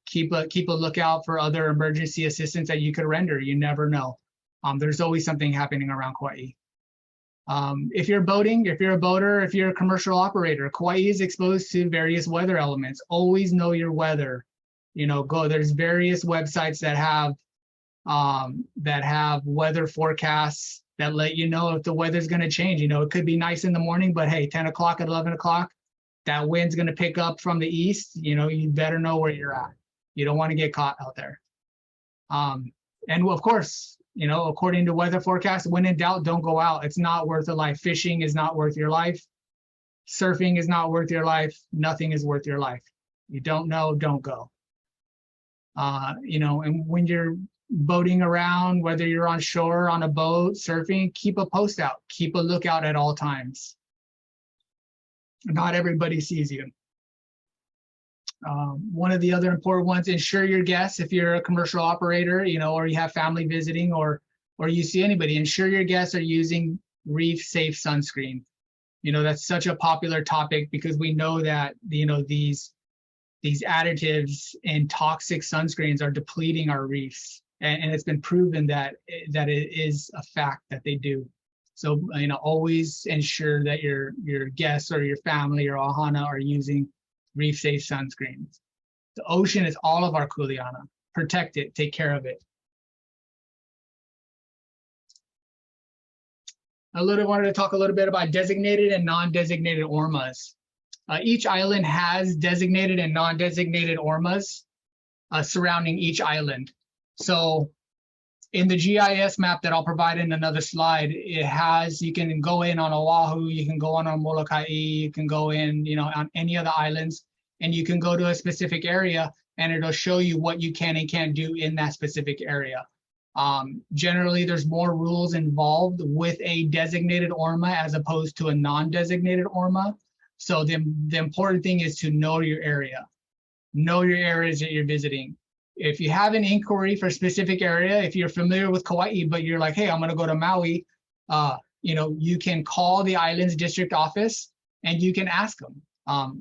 Keep a lookout for other emergency assistance that you could render. You never know. There's always something happening around Kauai. If you're boating, if you're a boater, if you're a commercial operator, Kauai is exposed to various weather elements. Always know your weather. There's various websites that have weather forecasts that let you know if the weather's going to change. It could be nice in the morning, but hey, 10 o'clock, 11 o'clock, that wind's going to pick up from the east. You better know where you're at. You don't want to get caught out there. And of course, according to weather forecasts, when in doubt, don't go out. It's not worth a life. Fishing is not worth your life. Surfing is not worth your life. Nothing is worth your life. You don't know, don't go. And when you're boating around, whether you're on shore, on a boat, surfing, keep a post out, keep a lookout at all times. Not everybody sees you. One of the other important ones, ensure your guests, if you're a commercial operator, or you have family visiting, or you see anybody, ensure your guests are using reef safe sunscreen. That's such a popular topic because we know that, these additives and toxic sunscreens are depleting our reefs. And it's been proven that it is a fact that they do. So, always ensure that your guests or your family or ohana are using reef safe sunscreens. The ocean is all of our kuleana. Protect it, take care of it. Wanted to talk a little bit about designated and non-designated ORMAs. Each island has designated and non-designated ORMAs surrounding each island. So In the GIS map that I'll provide in another slide, it has, you can go in on Oahu, you can go on Molokai, you can go in, on any of the islands, and you can go to a specific area and it'll show you what you can and can't do in that specific area. Generally, there's more rules involved with a designated ORMA as opposed to a non-designated ORMA. So the important thing is to know your area. Know your areas that you're visiting. If you have an inquiry for a specific area, if you're familiar with Kauai, but you're like, hey, I'm going to go to Maui, you can call the island's district office and you can ask them.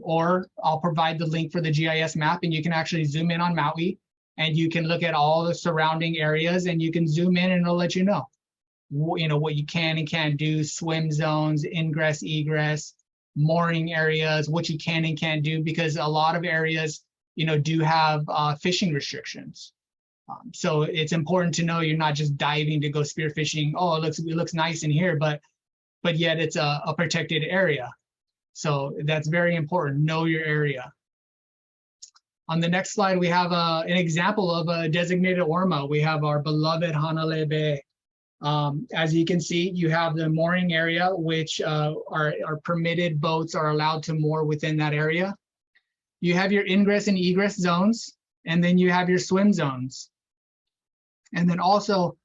Or I'll provide the link for the GIS map and you can actually zoom in on Maui and you can look at all the surrounding areas and you can zoom in and it'll let you know, what you can and can't do, swim zones, ingress, egress, mooring areas, what you can and can't do, because a lot of areas do have fishing restrictions. So it's important to know you're not just diving to go spearfishing. Oh, it looks nice in here, but yet it's a protected area. So that's very important. Know your area. On the next slide, we have an example of a designated ORMA. We have our beloved Hanalei Bay. As you can see, you have the mooring area, which are permitted boats are allowed to moor within that area. You have your ingress and egress zones, and then you have your swim zones. And then also,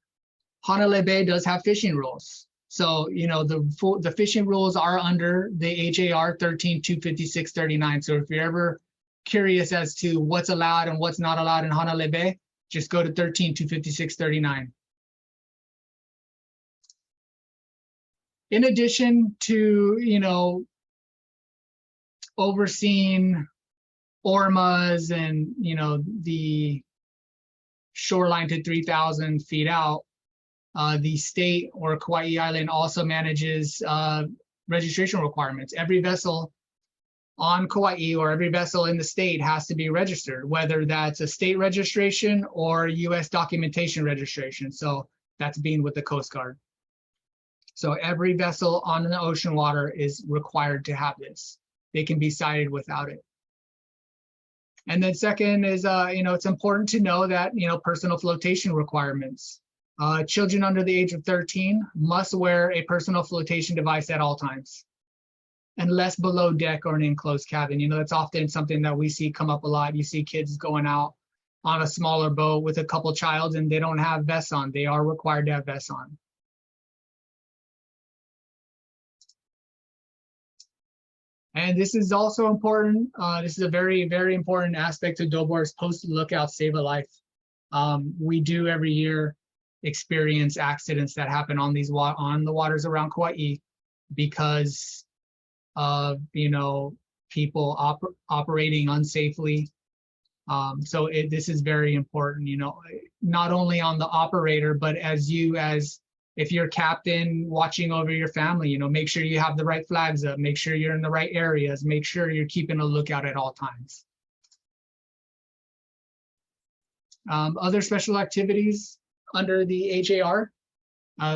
Hanalei Bay does have fishing rules. So, the fishing rules are under the HAR 13-256-39. So if you're ever curious as to what's allowed and what's not allowed in Hanalei Bay, just go to 13-256-39. In addition to, overseeing ORMAs and, the shoreline to 3,000 feet out, the state or Kauai Island also manages registration requirements. Every vessel on Kauai or every vessel in the state has to be registered, whether that's a state registration or US documentation registration. So that's being with the Coast Guard. So every vessel on the ocean water is required to have this. They can be cited without it. And then second is, it's important to know that, personal flotation requirements. Children under the age of 13 must wear a personal flotation device at all times, unless below deck or an enclosed cabin. That's often something that we see come up a lot. You see kids going out on a smaller boat with a couple childs and they don't have vests on. They are required to have vests on. And this is also important. This is a very, very important aspect of Dobor's Post Lookout Save a Life. We do every year experience accidents that happen on these on the waters around Kauai because of people operating unsafely. So this is very important. Not only on the operator, but as if you're captain watching over your family, make sure you have the right flags up, make sure you're in the right areas, make sure you're keeping a lookout at all times. Other special activities under the HAR,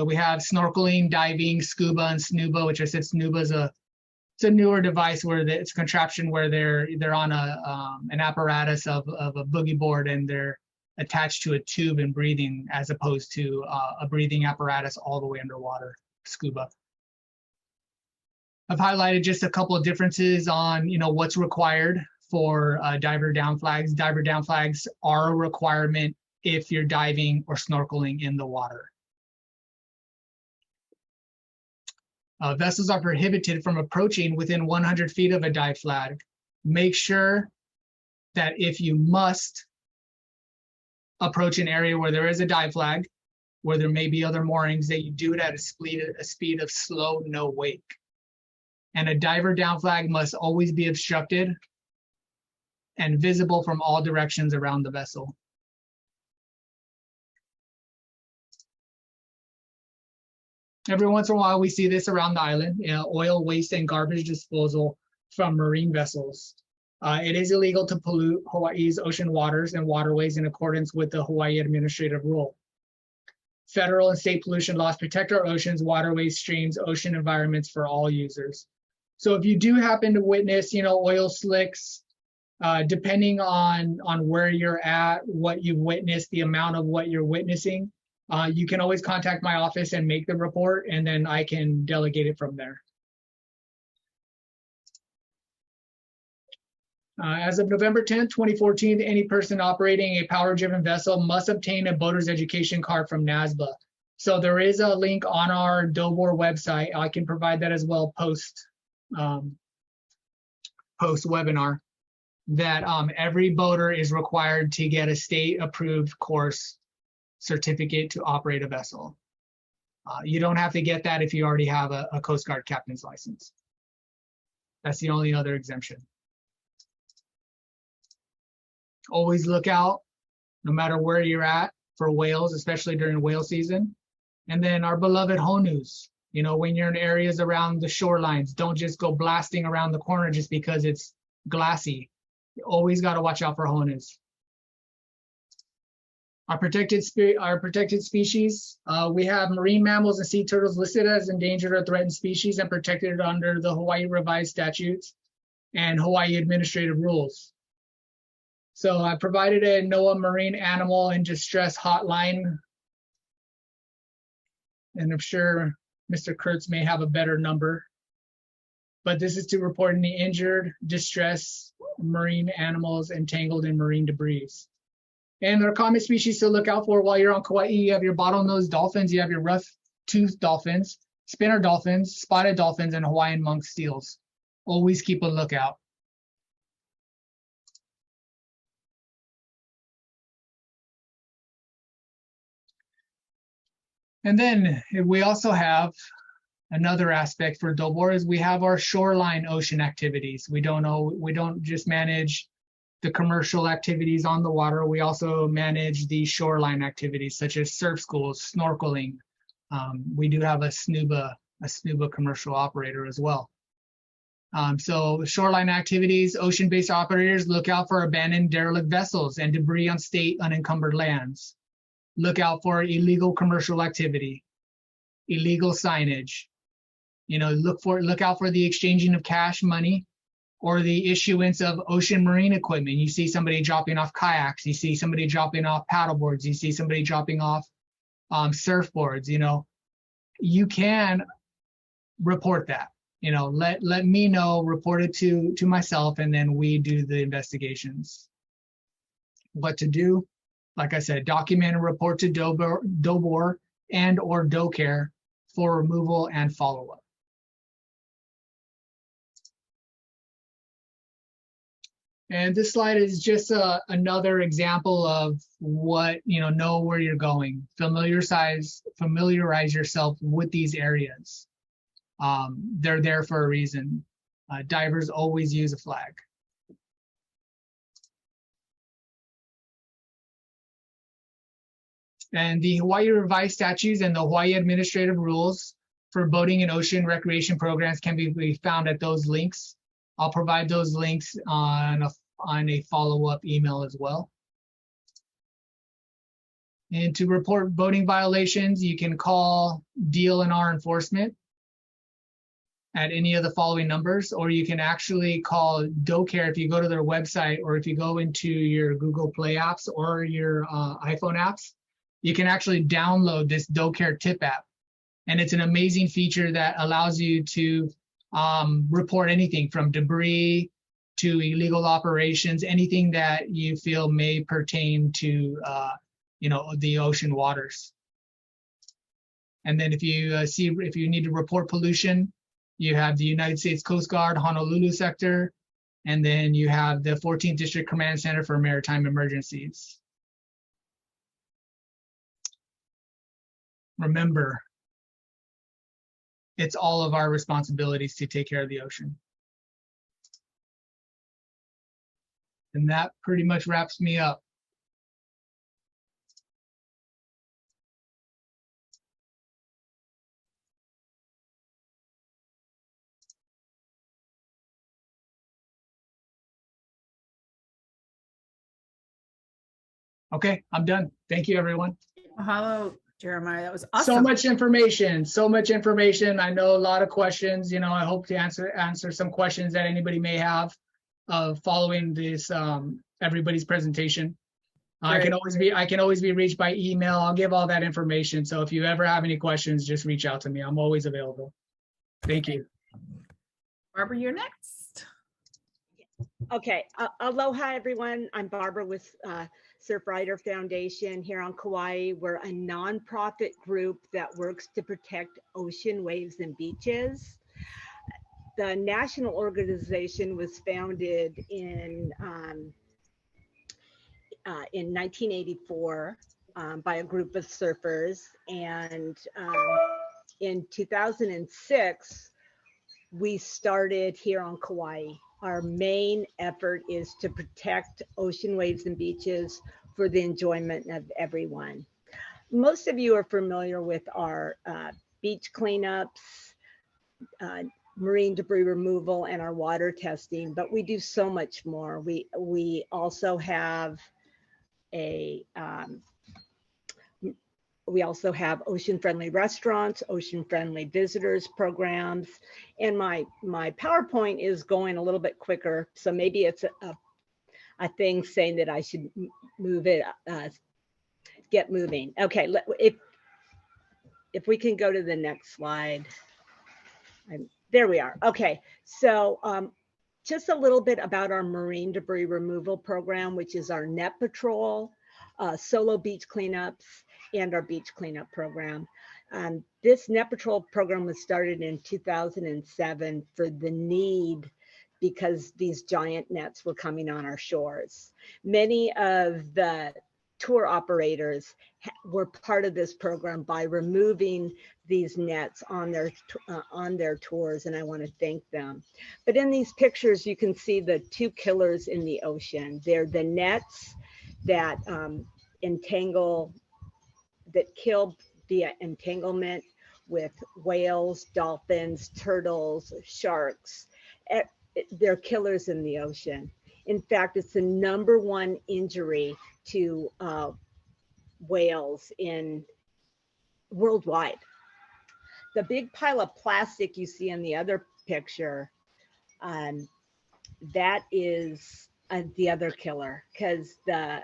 we have snorkeling, diving, scuba, and snuba, which I said snuba is it's a newer device where it's a contraption where they're on an apparatus of a boogie board and they're attached to a tube and breathing, as opposed to a breathing apparatus all the way underwater, scuba. I've highlighted just a couple of differences on what's required for diver down flags. Diver down flags are a requirement if you're diving or snorkeling in the water. Vessels are prohibited from approaching within 100 feet of a dive flag. Make sure that if you must approach an area where there is a dive flag, where there may be other moorings, that you do it at a speed of slow, no wake. And a diver down flag must always be obstructed and visible from all directions around the vessel. Every once in a while, we see this around the island, oil, waste, and garbage disposal from marine vessels. It is illegal to pollute Hawaii's ocean waters and waterways in accordance with the Hawaii Administrative Rule. Federal and state pollution laws protect our oceans, waterways, streams, ocean environments for all users. So if you do happen to witness, oil slicks, depending on where you're at, what you've witnessed, the amount of what you're witnessing, you can always contact my office and make the report, and then I can delegate it from there. As of November 10th, 2014, any person operating a power-driven vessel must obtain a boater's education card from NASBA. So there is a link on our DOBOR website. I can provide that as well post webinar, that every boater is required to get a state-approved course certificate to operate a vessel. You don't have to get that if you already have a Coast Guard captain's license. That's the only other exemption. Always look out, no matter where you're at, for whales, especially during whale season. And then our beloved honus. You know, when you're in areas around the shorelines, don't just go blasting around the corner just because it's glassy. You always got to watch out for honus. Our protected species, we have marine mammals and sea turtles listed as endangered or threatened species and protected under the Hawaii Revised Statutes and Hawaii Administrative Rules. So I provided a NOAA Marine Animal in Distress hotline, and I'm sure Mr. Kurtz may have a better number, but this is to report any injured, distressed marine animals entangled in marine debris. And there are common species to look out for while you're on Kauai. You have your bottlenose dolphins, you have your rough-toothed dolphins, spinner dolphins, spotted dolphins, and Hawaiian monk seals. Always keep a lookout. And then we also have another aspect for DOBOR is we have our shoreline ocean activities. We don't just manage the commercial activities on the water. We also manage the shoreline activities such as surf schools, snorkeling. We do have a SNUBA commercial operator as well. So shoreline activities, ocean-based operators look out for abandoned derelict vessels and debris on state unencumbered lands. Look out for illegal commercial activity, illegal signage. You know, look out for the exchanging of cash, money, or the issuance of ocean marine equipment. You see somebody dropping off kayaks, you see somebody dropping off paddleboards, you see somebody dropping off surfboards. You know, you can report that. You know, let me know, report it to myself, and then we do the investigations. What to do? Like I said, document and report to DOBOR and or DOCARE for removal and follow-up. And this slide is just another example of what, you know where you're going. Familiarize yourself with these areas. They're there for a reason. Divers always use a flag. And the Hawaii Revised Statutes and the Hawaii Administrative Rules for boating and ocean recreation programs can be found at those links. I'll provide those links on a follow-up email as well. And to report boating violations, you can call DLNR enforcement at any of the following numbers, or you can actually call DOCARE if you go to their website, or if you go into your Google Play apps or your iPhone apps. You can actually download this DOCARE tip app. And it's an amazing feature that allows you to report anything from debris to illegal operations, anything that you feel may pertain to the ocean waters. And then if you need to report pollution, you have the United States Coast Guard, Honolulu sector, and then you have the 14th District Command Center for Maritime Emergencies. Remember, it's all of our responsibilities to take care of the ocean. And that pretty much wraps me up. Okay, I'm done. Thank you, everyone. Mahalo, Jeremiah. That was awesome. So much information. I know a lot of questions. You know, I hope to answer some questions that anybody may have following this everybody's presentation. I can always be reached by email. I'll give all that information. So if you ever have any questions, just reach out to me. I'm always available. Thank you. Barbara, you're next. Okay, aloha everyone. I'm Barbara with Surfrider Foundation here on Kauai. We're a nonprofit group that works to protect ocean waves and beaches. The national organization was founded in 1984 by a group of surfers, and in 2006 we started here on Kauai. Our main effort is to protect ocean waves and beaches for the enjoyment of everyone. Most of you are familiar with our beach cleanups, marine debris removal, and our water testing, but we do so much more. We also have ocean-friendly restaurants, ocean-friendly visitors programs, and my PowerPoint is going a little bit quicker, so maybe it's a thing saying that I should move it, get moving. Okay, if we can go to the next slide. There we are. Okay, so just a little bit about our marine debris removal program, which is our net patrol, solo beach cleanups, and our beach cleanup program. This net patrol program was started in 2007 for the need because these giant nets were coming on our shores. Many of the tour operators were part of this program by removing these nets on their tours, and I want to thank them. But in these pictures, you can see the two killers in the ocean. They're the nets that kill via entanglement with whales, dolphins, turtles, sharks. They're killers in the ocean. In fact, it's the #1 injury to whales worldwide. The big pile of plastic you see in the other picture, that is the other killer, because the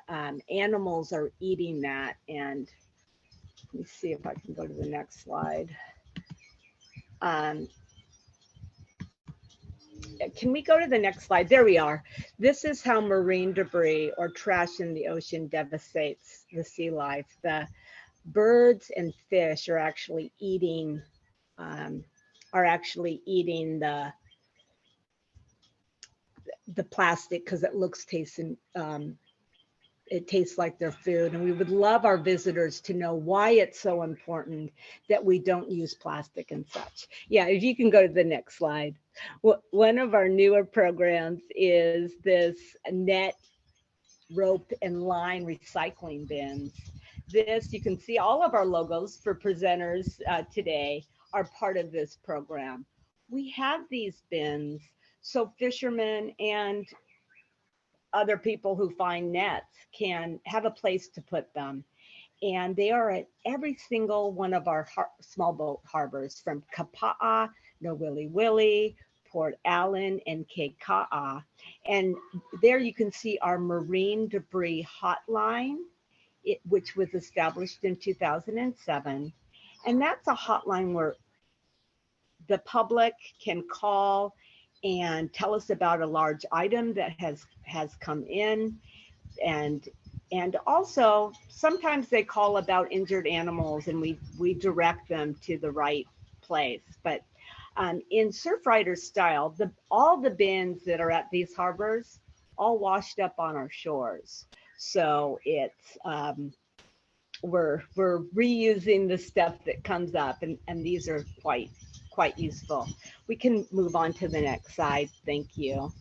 animals are eating that. And let me see if I can go to the next slide. Can we go to the next slide? There we are. This is how marine debris or trash in the ocean devastates the sea life. The birds and fish are actually eating the plastic because it tastes like their food. And we would love our visitors to know why it's so important that we don't use plastic and such. Yeah, if you can go to the next slide. One of our newer programs is this net, rope, and line recycling bins. This, you can see all of our logos for presenters today are part of this program. We have these bins so fishermen and other people who find nets can have a place to put them. And they are at every single one of our small boat harbors, from Kapa'a, Nowili, Port Allen, and Keika'a. And there you can see our marine debris hotline, which was established in 2007. And that's a hotline where the public can call and tell us about a large item that has come in, and also sometimes they call about injured animals, and we direct them to the right place. But in Surfrider style, all the bins that are at these harbors all washed up on our shores. So it's we're reusing the stuff that comes up, and these are quite useful. We can move on to the next slide. Thank you.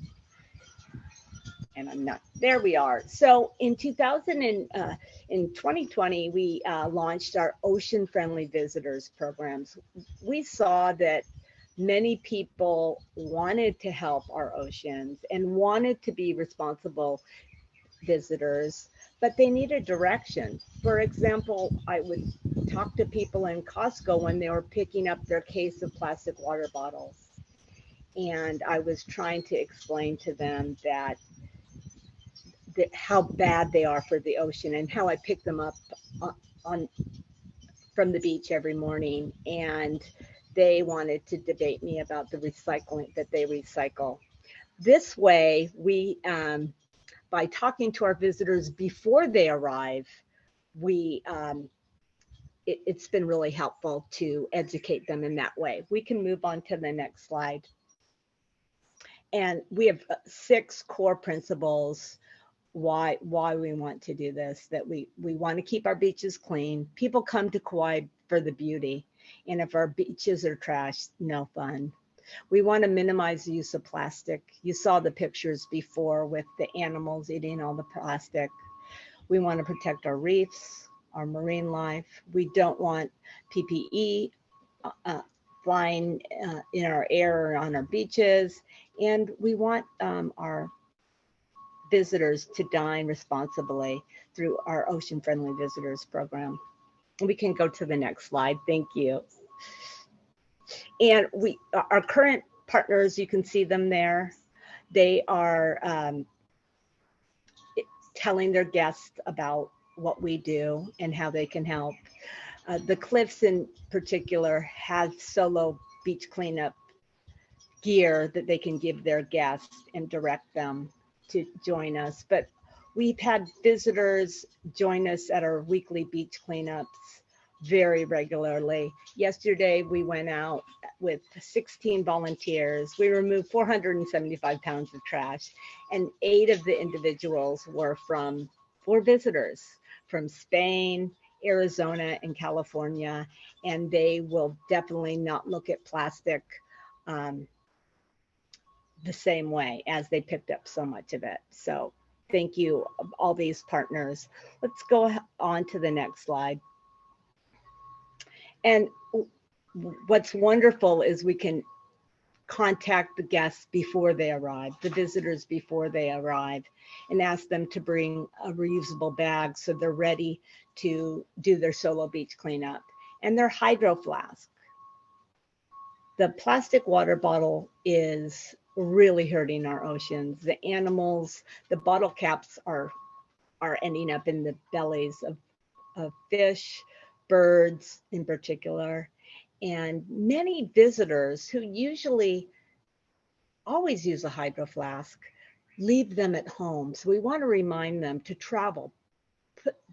And I'm not, there we are. So in 2020, we launched our ocean friendly visitors programs. We saw that many people wanted to help our oceans and wanted to be responsible visitors, but they needed direction. For example, I would talk to people in Costco when they were picking up their case of plastic water bottles. And I was trying to explain to them that how bad they are for the ocean, and how I pick them up from the beach every morning. And they wanted to debate me about the recycling that they recycle. This way, we, by talking to our visitors before they arrive, it's been really helpful to educate them in that way. We can move on to the next slide. And we have 6 core principles why we want to do this. That we want to keep our beaches clean. People come to Kauai for the beauty, and if our beaches are trashed, no fun. We want to minimize the use of plastic. You saw the pictures before with the animals eating all the plastic. We want to protect our reefs, our marine life. We don't want PPE flying in our air or on our beaches. And we want our visitors to dine responsibly through our Ocean Friendly Visitors program. We can go to the next slide. Thank you. And our current partners, you can see them there. They are telling their guests about what we do and how they can help. The Cliffs in particular have solo beach cleanup gear that they can give their guests and direct them to join us. But we've had visitors join us at our weekly beach cleanups very regularly. Yesterday, we went out with 16 volunteers. We removed 475 pounds of trash, and 8 of the individuals were visitors from Spain, Arizona, and California, and they will definitely not look at plastic the same way as they picked up so much of it. So thank you, all these partners. Let's go on to the next slide. And what's wonderful is we can contact the guests before they arrive, the visitors before they arrive, and ask them to bring a reusable bag so they're ready to do their solo beach cleanup, and their hydro flask. The plastic water bottle is really hurting our oceans. The animals, the bottle caps are ending up in the bellies of fish, birds in particular. And many visitors who usually always use a hydro flask leave them at home. So we want to remind them to travel.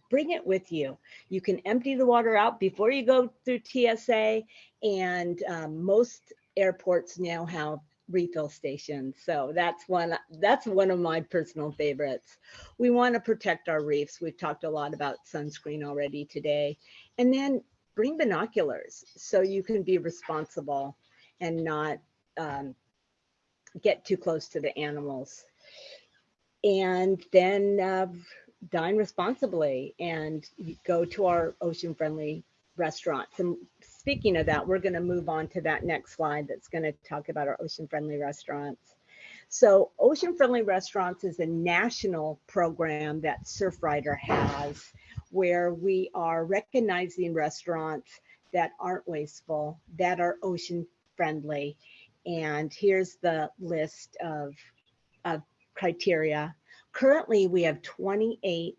Bring it with you. You can empty the water out before you go through TSA, and most airports now have refill stations. So that's one of my personal favorites. We want to protect our reefs. We've talked a lot about sunscreen already today. And then bring binoculars so you can be responsible and not get too close to the animals. And then dine responsibly and go to our ocean friendly restaurants. And speaking of that, we're going to move on to that next slide that's going to talk about our ocean friendly restaurants. So Ocean Friendly Restaurants is a national program that Surfrider has, where we are recognizing restaurants that aren't wasteful, that are ocean friendly. And here's the list of criteria. Currently, we have 28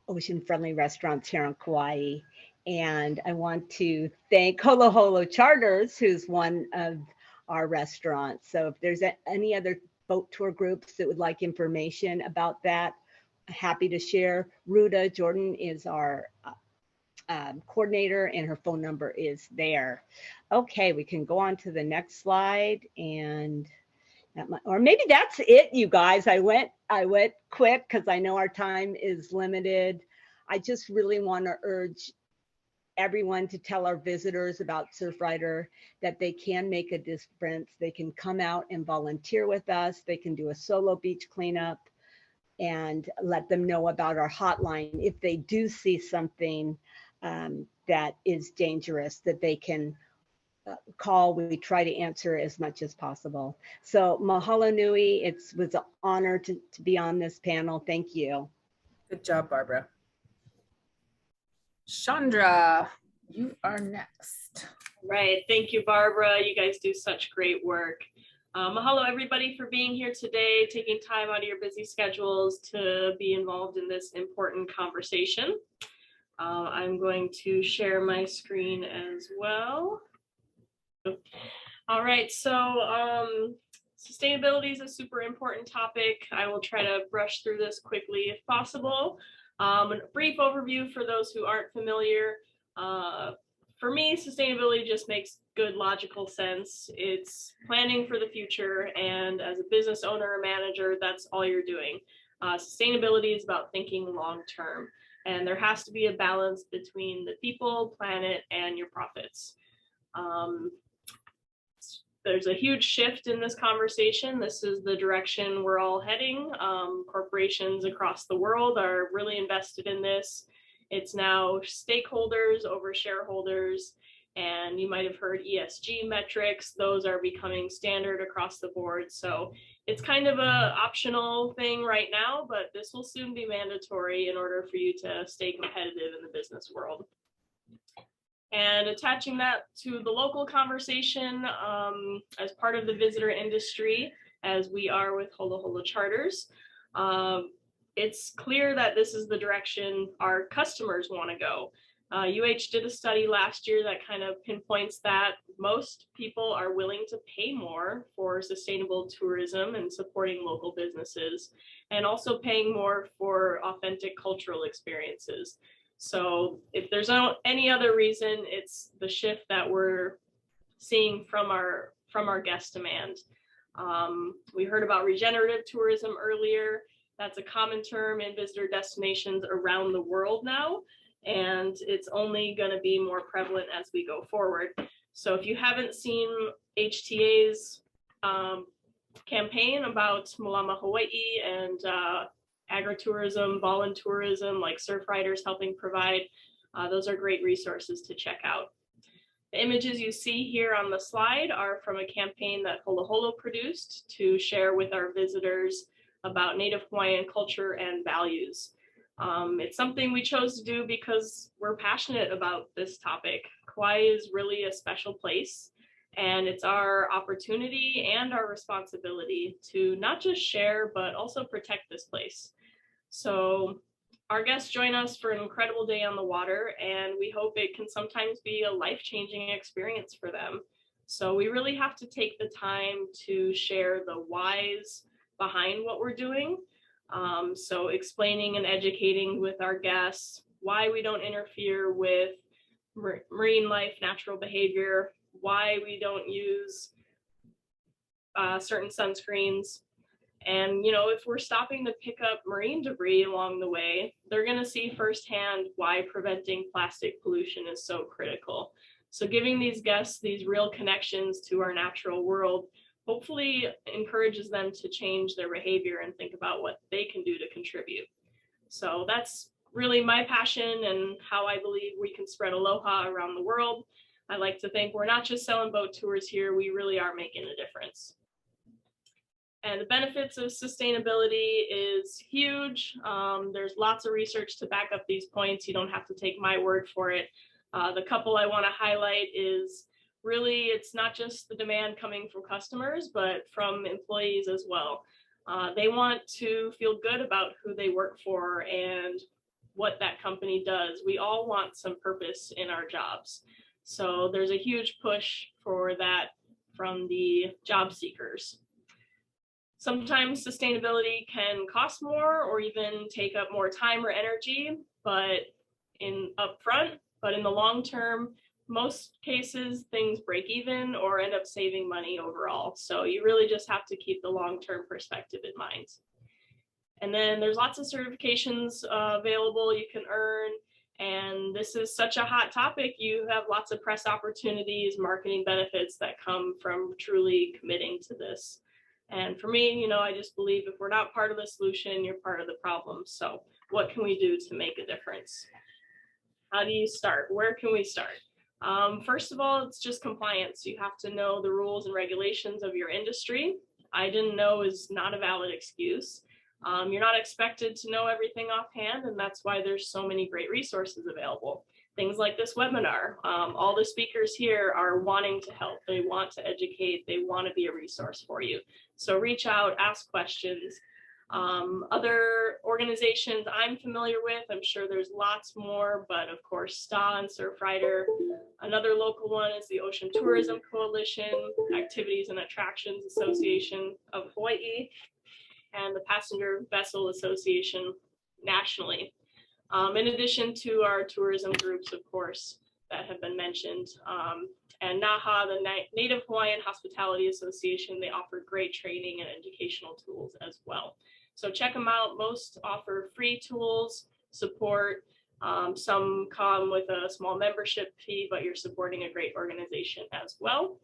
ocean friendly restaurants here on Kauai. And I want to thank Holo Holo Charters, who's one of our restaurants. So if there's any other boat tour groups that would like information about that, happy to share. Ruda Jordan is our coordinator, and her phone number is there. Okay, we can go on to the next slide, and or maybe that's it, you guys. I went quick because I know our time is limited. I just really want to urge everyone to tell our visitors about Surfrider, that they can make a difference. They can come out and volunteer with us. They can do a solo beach cleanup, and let them know about our hotline if they do see something that is dangerous, that they can call. We try to answer as much as possible. So mahalo nui. It was an honor to be on this panel. Thank you. Good job, Barbara. Chandra, you are next. Right. Thank you, Barbara. You guys do such great work. Mahalo everybody for being here today, taking time out of your busy schedules to be involved in this important conversation. I'm going to share my screen as well. All right, so sustainability is a super important topic. I will try to brush through this quickly if possible. A brief overview for those who aren't familiar. For me, sustainability just makes good logical sense. It's planning for the future, and as a business owner or manager, that's all you're doing. Sustainability is about thinking long term, and there has to be a balance between the people, planet, and your profits. There's a huge shift in this conversation. This is the direction we're all heading. Corporations across the world are really invested in this. It's now stakeholders over shareholders, and you might have heard ESG metrics. Those are becoming standard across the board. So it's kind of an optional thing right now, but this will soon be mandatory in order for you to stay competitive in the business world. And attaching that to the local conversation as part of the visitor industry, as we are with Holo Holo Charters, it's clear that this is the direction our customers want to go. UH did a study last year that kind of pinpoints that most people are willing to pay more for sustainable tourism and supporting local businesses, and also paying more for authentic cultural experiences. So if there's any other reason, it's the shift that we're seeing from our guest demand. We heard about regenerative tourism earlier. That's a common term in visitor destinations around the world now, and it's only going to be more prevalent as we go forward. So if you haven't seen HTA's campaign about Mālama Hawaii and agritourism, voluntourism, like surf riders helping provide, those are great resources to check out. The images you see here on the slide are from a campaign that Holo Holo produced to share with our visitors about Native Hawaiian culture and values. It's something we chose to do because we're passionate about this topic. Kauai is really a special place, and it's our opportunity and our responsibility to not just share, but also protect this place. So our guests join us for an incredible day on the water, and we hope it can sometimes be a life-changing experience for them. So we really have to take the time to share the whys behind what we're doing. So explaining and educating with our guests why we don't interfere with marine life, natural behavior, why we don't use certain sunscreens. And, you know, if we're stopping to pick up marine debris along the way, they're going to see firsthand why preventing plastic pollution is so critical. So giving these guests these real connections to our natural world hopefully encourages them to change their behavior and think about what they can do to contribute. So that's really my passion and how I believe we can spread aloha around the world. I like to think we're not just selling boat tours here, we really are making a difference. And the benefits of sustainability is huge. There's lots of research to back up these points. You don't have to take my word for it. The couple I want to highlight is really, it's not just the demand coming from customers, but from employees as well. They want to feel good about who they work for and what that company does. We all want some purpose in our jobs. So there's a huge push for that from the job seekers. Sometimes sustainability can cost more or even take up more time or energy, but in the long term, most cases things break even or end up saving money overall. So you really just have to keep the long-term perspective in mind. And then there's lots of certifications available you can earn. And this is such a hot topic. You have lots of press opportunities, marketing benefits that come from truly committing to this. And for me, you know, I just believe if we're not part of the solution, you're part of the problem. So what can we do to make a difference? How do you start? Where can we start? First of all, it's just compliance. You have to know the rules and regulations of your industry. I didn't know is not a valid excuse. You're not expected to know everything offhand, and that's why there's so many great resources available. things like this webinar. All the speakers here are wanting to help. They want to educate. They want to be a resource for you. So reach out, ask questions. Other organizations I'm familiar with, I'm sure there's lots more, but of course, STA and Surfrider. Another local one is the Ocean Tourism Coalition, Activities and Attractions Association of Hawaii, and the Passenger Vessel Association nationally. In addition to our tourism groups, of course, that have been mentioned. And NAHA, the Native Hawaiian Hospitality Association, they offer great training and educational tools as well. So check them out. Most offer free tools, support. Some come with a small membership fee, but you're supporting a great organization as well.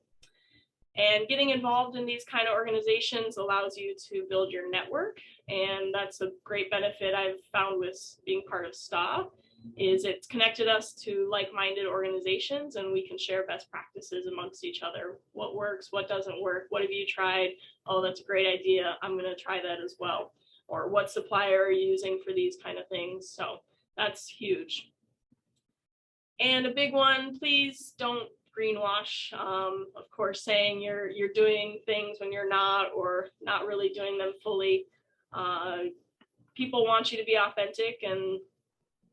And getting involved in these kind of organizations allows you to build your network. And that's a great benefit I've found with being part of STA, is it's connected us to like-minded organizations, and we can share best practices amongst each other. What works, what doesn't work, what have you tried? Oh, that's a great idea. I'm gonna try that as well. Or what supplier are you using for these kind of things? So that's huge. And a big one, please don't greenwash. Of course, saying you're doing things when you're not, or not really doing them fully. People want you to be authentic, and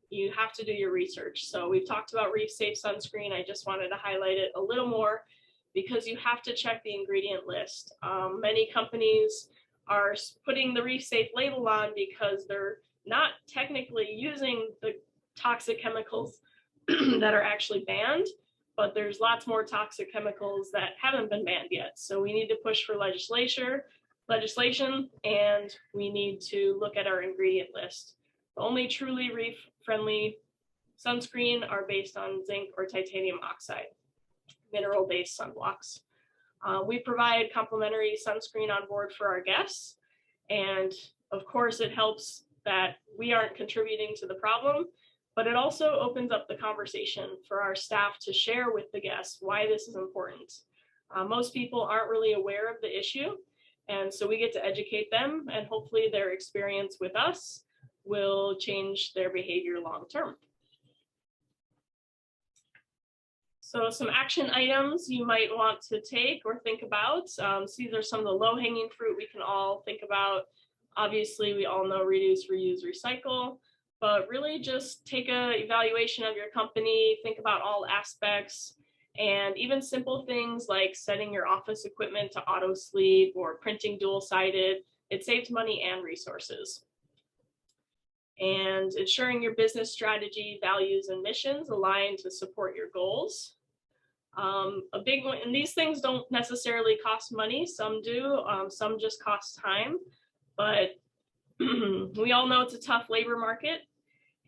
you have to do your research. So we've talked about reef safe sunscreen. I just wanted to highlight it a little more because you have to check the ingredient list. Many companies are putting the reef safe label on because they're not technically using the toxic chemicals that are actually banned, but there's lots more toxic chemicals that haven't been banned yet. So we need to push for legislation, and we need to look at our ingredient list. The only truly reef-friendly sunscreen are based on zinc or titanium oxide, mineral-based sunblocks. We provide complimentary sunscreen on board for our guests. And of course, it helps that we aren't contributing to the problem, but it also opens up the conversation for our staff to share with the guests why this is important. Most people aren't really aware of the issue, and so we get to educate them, and hopefully their experience with us will change their behavior long term. So some action items you might want to take or think about. So these are some of the low-hanging fruit we can all think about. Obviously, we all know reduce, reuse, recycle, but really just take an evaluation of your company, think about all aspects, and even simple things like setting your office equipment to auto sleep or printing dual-sided. It saves money and resources. And ensuring your business strategy, values, and missions align to support your goals. A big one, and these things don't necessarily cost money. Some do, some just cost time, but we all know it's a tough labor market,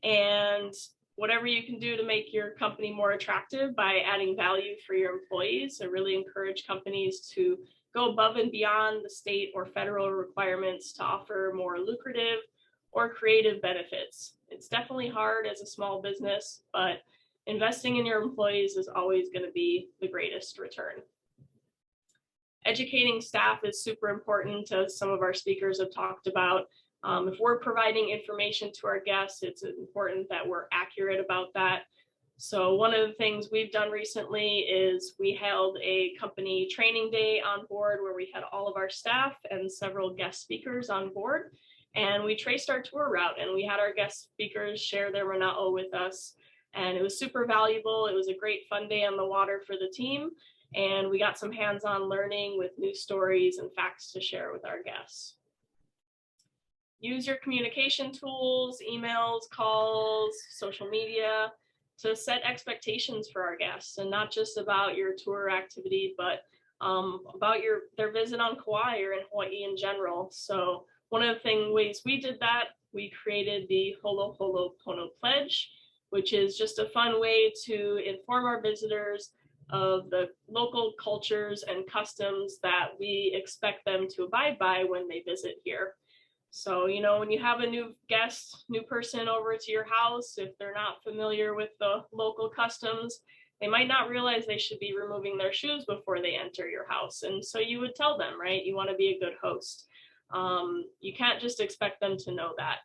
and whatever you can do to make your company more attractive by adding value for your employees. I really encourage companies to go above and beyond the state or federal requirements to offer more lucrative or creative benefits. It's definitely hard as a small business, but investing in your employees is always going to be the greatest return. Educating staff is super important, as some of our speakers have talked about. If we're providing information to our guests, it's important that we're accurate about that. So one of the things we've done recently is we held a company training day on board where we had all of our staff and several guest speakers on board. And we traced our tour route, and we had our guest speakers share their mana'o with us. And it was super valuable. It was a great fun day on the water for the team. And we got some hands-on learning with new stories and facts to share with our guests. Use your communication tools, emails, calls, social media to set expectations for our guests, and not just about your tour activity, but about their visit on Kauai or in Hawaii in general. So one of the ways we did that, we created the Holo Holo Pono Pledge, which is just a fun way to inform our visitors of the local cultures and customs that we expect them to abide by when they visit here. So, you know, when you have a new guest, new person over to your house, if they're not familiar with the local customs, they might not realize they should be removing their shoes before they enter your house. And so you would tell them, right? You want to be a good host. You can't just expect them to know that.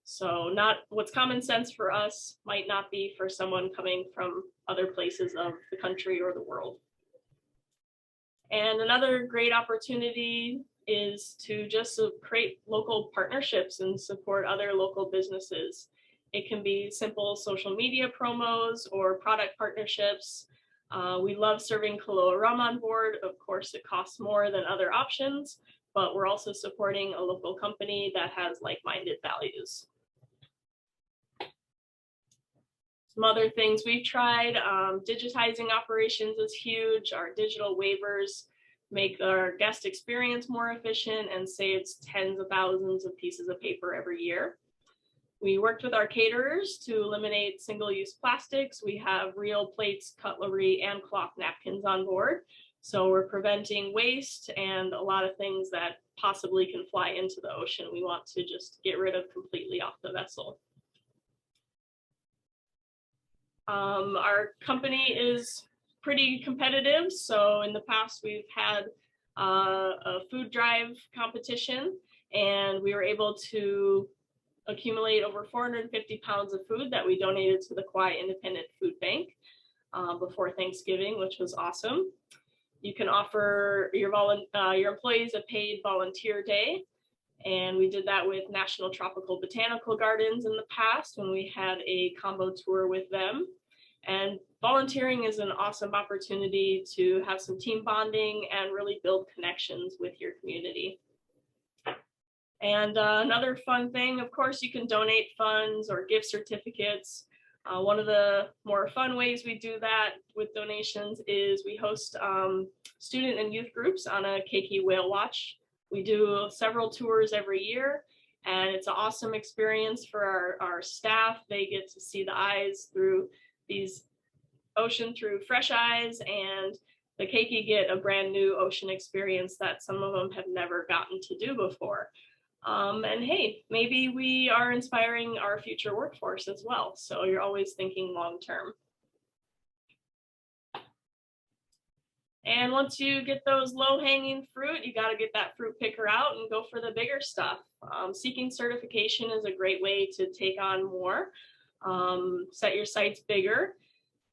So not what's common sense for us might not be for someone coming from other places of the country or the world. And another great opportunity is to just create local partnerships and support other local businesses. It can be simple social media promos or product partnerships. We love serving Kaloa rum on board. Of course, it costs more than other options, but we're also supporting a local company that has like-minded values. Some other things we've tried, digitizing operations is huge. Our digital waivers make our guest experience more efficient and saves tens of thousands of pieces of paper every year. We worked with our caterers to eliminate single-use plastics. We have real plates, cutlery, and cloth napkins on board. So we're preventing waste and a lot of things that possibly can fly into the ocean. We want to just get rid of completely off the vessel. Our company is pretty competitive. So in the past, we've had a food drive competition, and we were able to accumulate over 450 pounds of food that we donated to the Kauai Independent Food Bank before Thanksgiving, which was awesome. You can offer your employees a paid volunteer day. And we did that with National Tropical Botanical Gardens in the past when we had a combo tour with them. And volunteering is an awesome opportunity to have some team bonding and really build connections with your community. And another fun thing, of course, you can donate funds or gift certificates. One of the more fun ways we do that with donations is we host student and youth groups on a keiki whale watch. We do several tours every year, and it's an awesome experience for our staff. They get to see the eyes through these ocean through fresh eyes, and the keiki get a brand new ocean experience that some of them have never gotten to do before. And hey, maybe we are inspiring our future workforce as well. So you're always thinking long term. And once you get those low-hanging fruit, you got to get that fruit picker out and go for the bigger stuff. Seeking certification is a great way to take on more, set your sights bigger,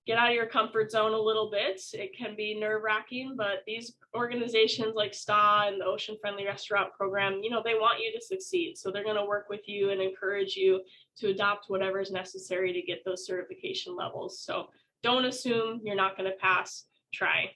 get out of your comfort zone a little bit. It can be nerve-wracking, but these organizations like STA and the Ocean Friendly Restaurant Program, you know, they want you to succeed. So they're going to work with you and encourage you to adopt whatever is necessary to get those certification levels. So don't assume you're not going to pass, try.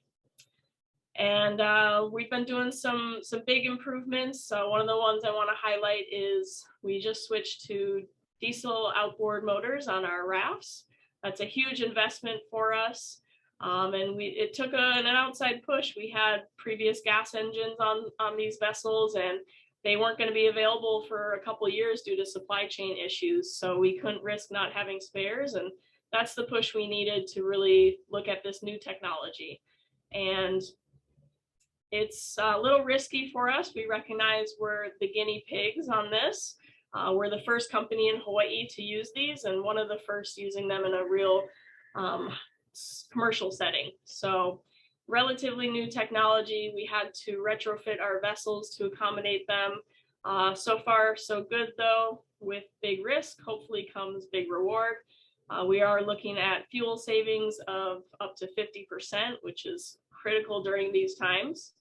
And we've been doing some big improvements. So one of the ones I want to highlight is we just switched to diesel outboard motors on our rafts. That's a huge investment for us. And it took an outside push. We had previous gas engines on these vessels, and they weren't going to be available for a couple of years due to supply chain issues. So we couldn't risk not having spares. And that's the push we needed to really look at this new technology. And it's a little risky for us. We recognize we're the guinea pigs on this. We're the first company in Hawaii to use these, and one of the first using them in a real commercial setting. So relatively new technology. We had to retrofit our vessels to accommodate them. So far, so good though. With big risk, hopefully comes big reward. We are looking at fuel savings of up to 50%, which is critical during these times,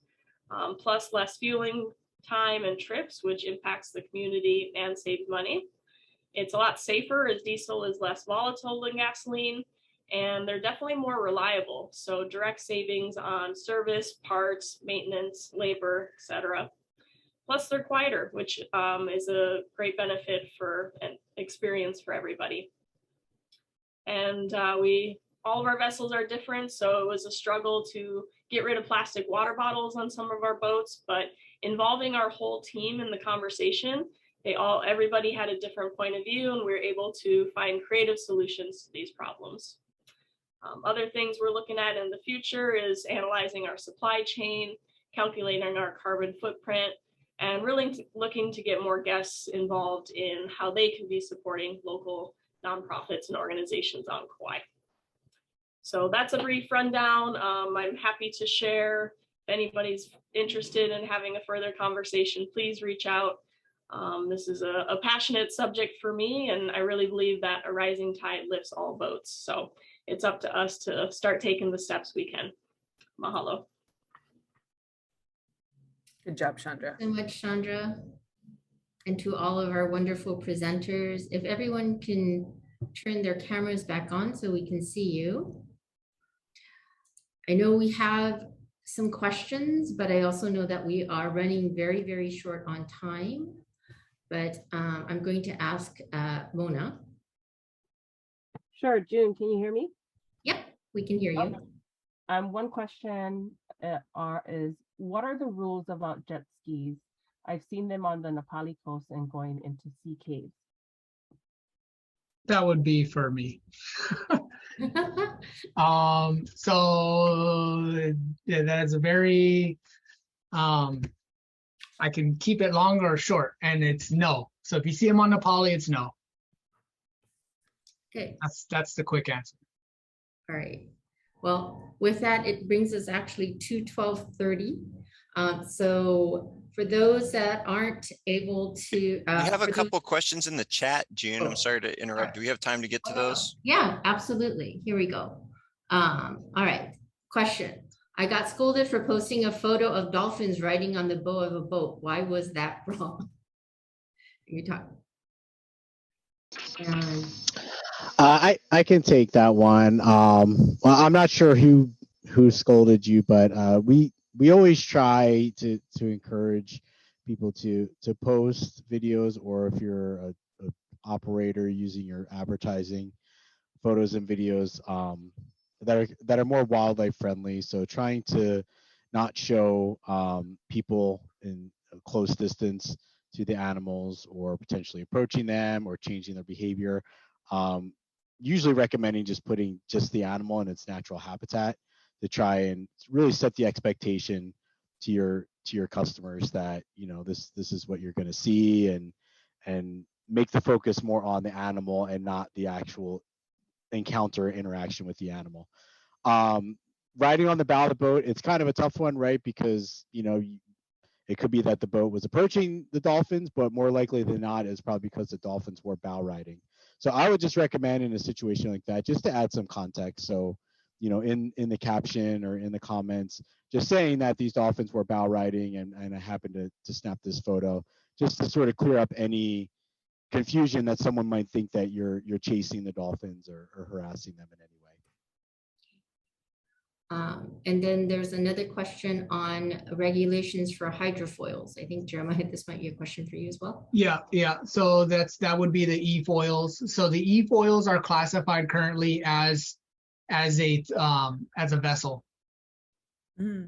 plus less fueling time and trips, which impacts the community and saves money. It's a lot safer as diesel is less volatile than gasoline, and they're definitely more reliable. So direct savings on service, parts, maintenance, labor, etc. Plus they're quieter, which is a great benefit for an experience for everybody. And all of our vessels are different, so it was a struggle to get rid of plastic water bottles on some of our boats, but involving our whole team in the conversation, everybody had a different point of view, and we were able to find creative solutions to these problems. Other things we're looking at in the future is analyzing our supply chain, calculating our carbon footprint, and really looking to get more guests involved in how they can be supporting local nonprofits and organizations on Kauai. So that's a brief rundown. I'm happy to share. If anybody's interested in having a further conversation, please reach out. This is a passionate subject for me, and I really believe that a rising tide lifts all boats. So it's up to us to start taking the steps we can. Mahalo. Good job, Chandra. So much, Chandra. And to all of our wonderful presenters, if everyone can turn their cameras back on so we can see you. I know we have some questions, but I also know that we are running very, very short on time. But I'm going to ask Mona. Sure, June, can you hear me? Yep, we can hear you. Okay. One question is, what are the rules about jet skis? I've seen them on the Nepali coast and going into sea caves. That would be for me. So yeah, that is a very, I can keep it long or short, and it's no. So if you see them on Nepali, it's no. Okay. That's the quick answer. All right. Well, with that, it brings us actually to 12:30. So for those that aren't able to, We have a couple questions in the chat, June. I'm sorry to interrupt. Do we have time to get to those? Yeah, absolutely. Here we go. All right. Question. I got scolded for posting a photo of dolphins riding on the bow of a boat. Why was that wrong? Can you talk? I can take that one. Well, I'm not sure who scolded you, but we always try to encourage people to post videos, or if you're a operator using your advertising, photos and videos that are more wildlife friendly. So trying to not show people in a close distance to the animals, or potentially approaching them or changing their behavior. Usually recommending just putting just the animal in its natural habitat to try and really set the expectation to your customers that, you know, this is what you're going to see, and make the focus more on the animal and not the actual encounter interaction with the animal. Riding on the bow of the boat, it's kind of a tough one, right? Because, you know, it could be that the boat was approaching the dolphins, but more likely than not, it's probably because the dolphins were bow riding. So I would just recommend in a situation like that, just to add some context. So, you know, in the caption or in the comments, just saying that these dolphins were bow riding, and I happened to snap this photo, just to sort of clear up any confusion that someone might think that you're chasing the dolphins or harassing them in any way. And then there's another question on regulations for hydrofoils. I think, Jeremiah, this might be a question for you as well. Yeah. So that would be the e-foils. So the e-foils are classified currently as a vessel.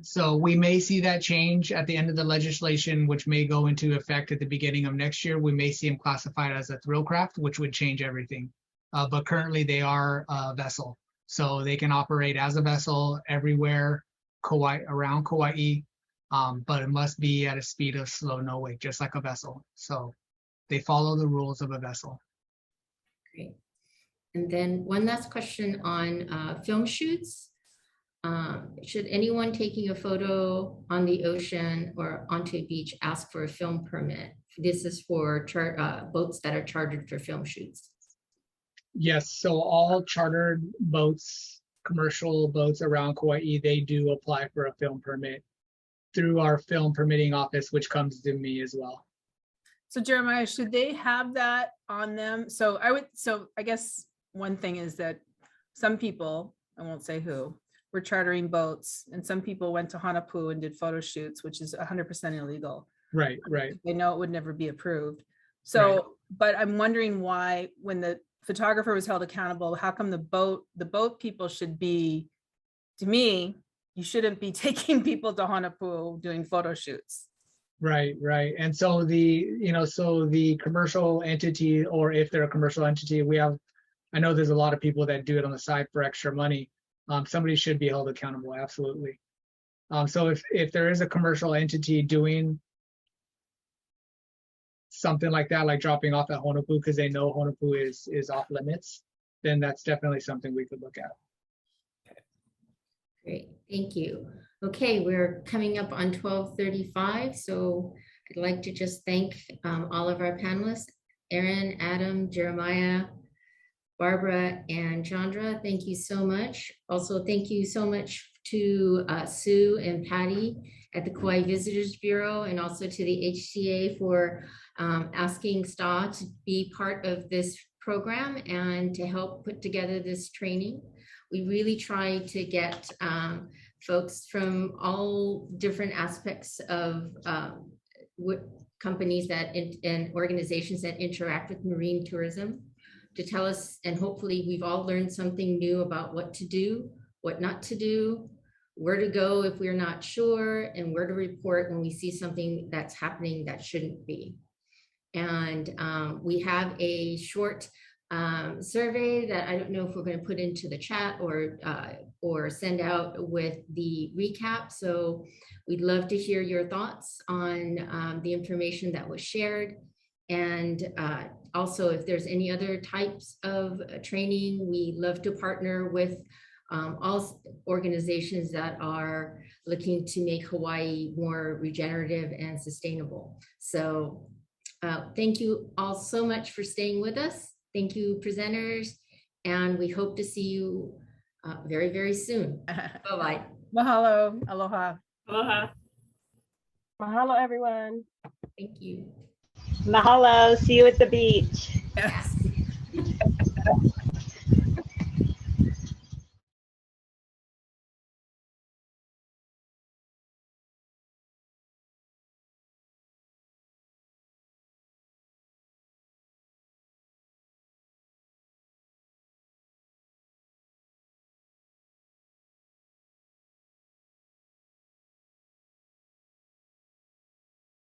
So we may see that change at the end of the legislation, which may go into effect at the beginning of next year. We may see them classified as a thrill craft, which would change everything. But currently they are a vessel. So they can operate as a vessel everywhere around Kauai, but it must be at a speed of slow no wake, just like a vessel. So they follow the rules of a vessel. Great. And then one last question on film shoots. Should anyone taking a photo on the ocean or onto a beach ask for a film permit? This is for boats that are chartered for film shoots. Yes, so all chartered boats, commercial boats around Kauai, they do apply for a film permit through our film permitting office, which comes to me as well. So Jeremiah, should they have that on them? So I guess one thing is that some people, I won't say who, were chartering boats, and some people went to Hanapu and did photo shoots, which is 100% illegal. Right. They know it would never be approved. So, right. But I'm wondering why, when the photographer was held accountable, how come the boat people should be, to me, you shouldn't be taking people to Hanapu doing photo shoots. Right. And so the commercial entity, or if they're a commercial entity, I know there's a lot of people that do it on the side for extra money. Somebody should be held accountable, absolutely. So if there is a commercial entity doing something like that, like dropping off at Honopu because they know Honopu is off limits, then that's definitely something we could look at. Great, thank you. Okay, we're coming up on 12:35, so I'd like to just thank all of our panelists, Aaron, Adam, Jeremiah, Barbara, and Chandra. Thank you so much. Also, thank you so much to Sue and Patty at the Kaua'i Visitors Bureau, and also to the HTA for asking STA to be part of this program and to help put together this training. We really try to get folks from all different aspects of companies that and organizations that interact with marine tourism to tell us, and hopefully we've all learned something new about what to do, what not to do, where to go if we're not sure, and where to report when we see something that's happening that shouldn't be. And we have a short survey that I don't know if we're going to put into the chat or send out with the recap. So we'd love to hear your thoughts on the information that was shared. And also, if there's any other types of training, we love to partner with all organizations that are looking to make Hawaii more regenerative and sustainable. So thank you all so much for staying with us. Thank you, presenters, and we hope to see you very, very soon. Bye-bye. Mahalo. Aloha. Aloha. Mahalo, everyone. Thank you. Mahalo. See you at the beach. Yes.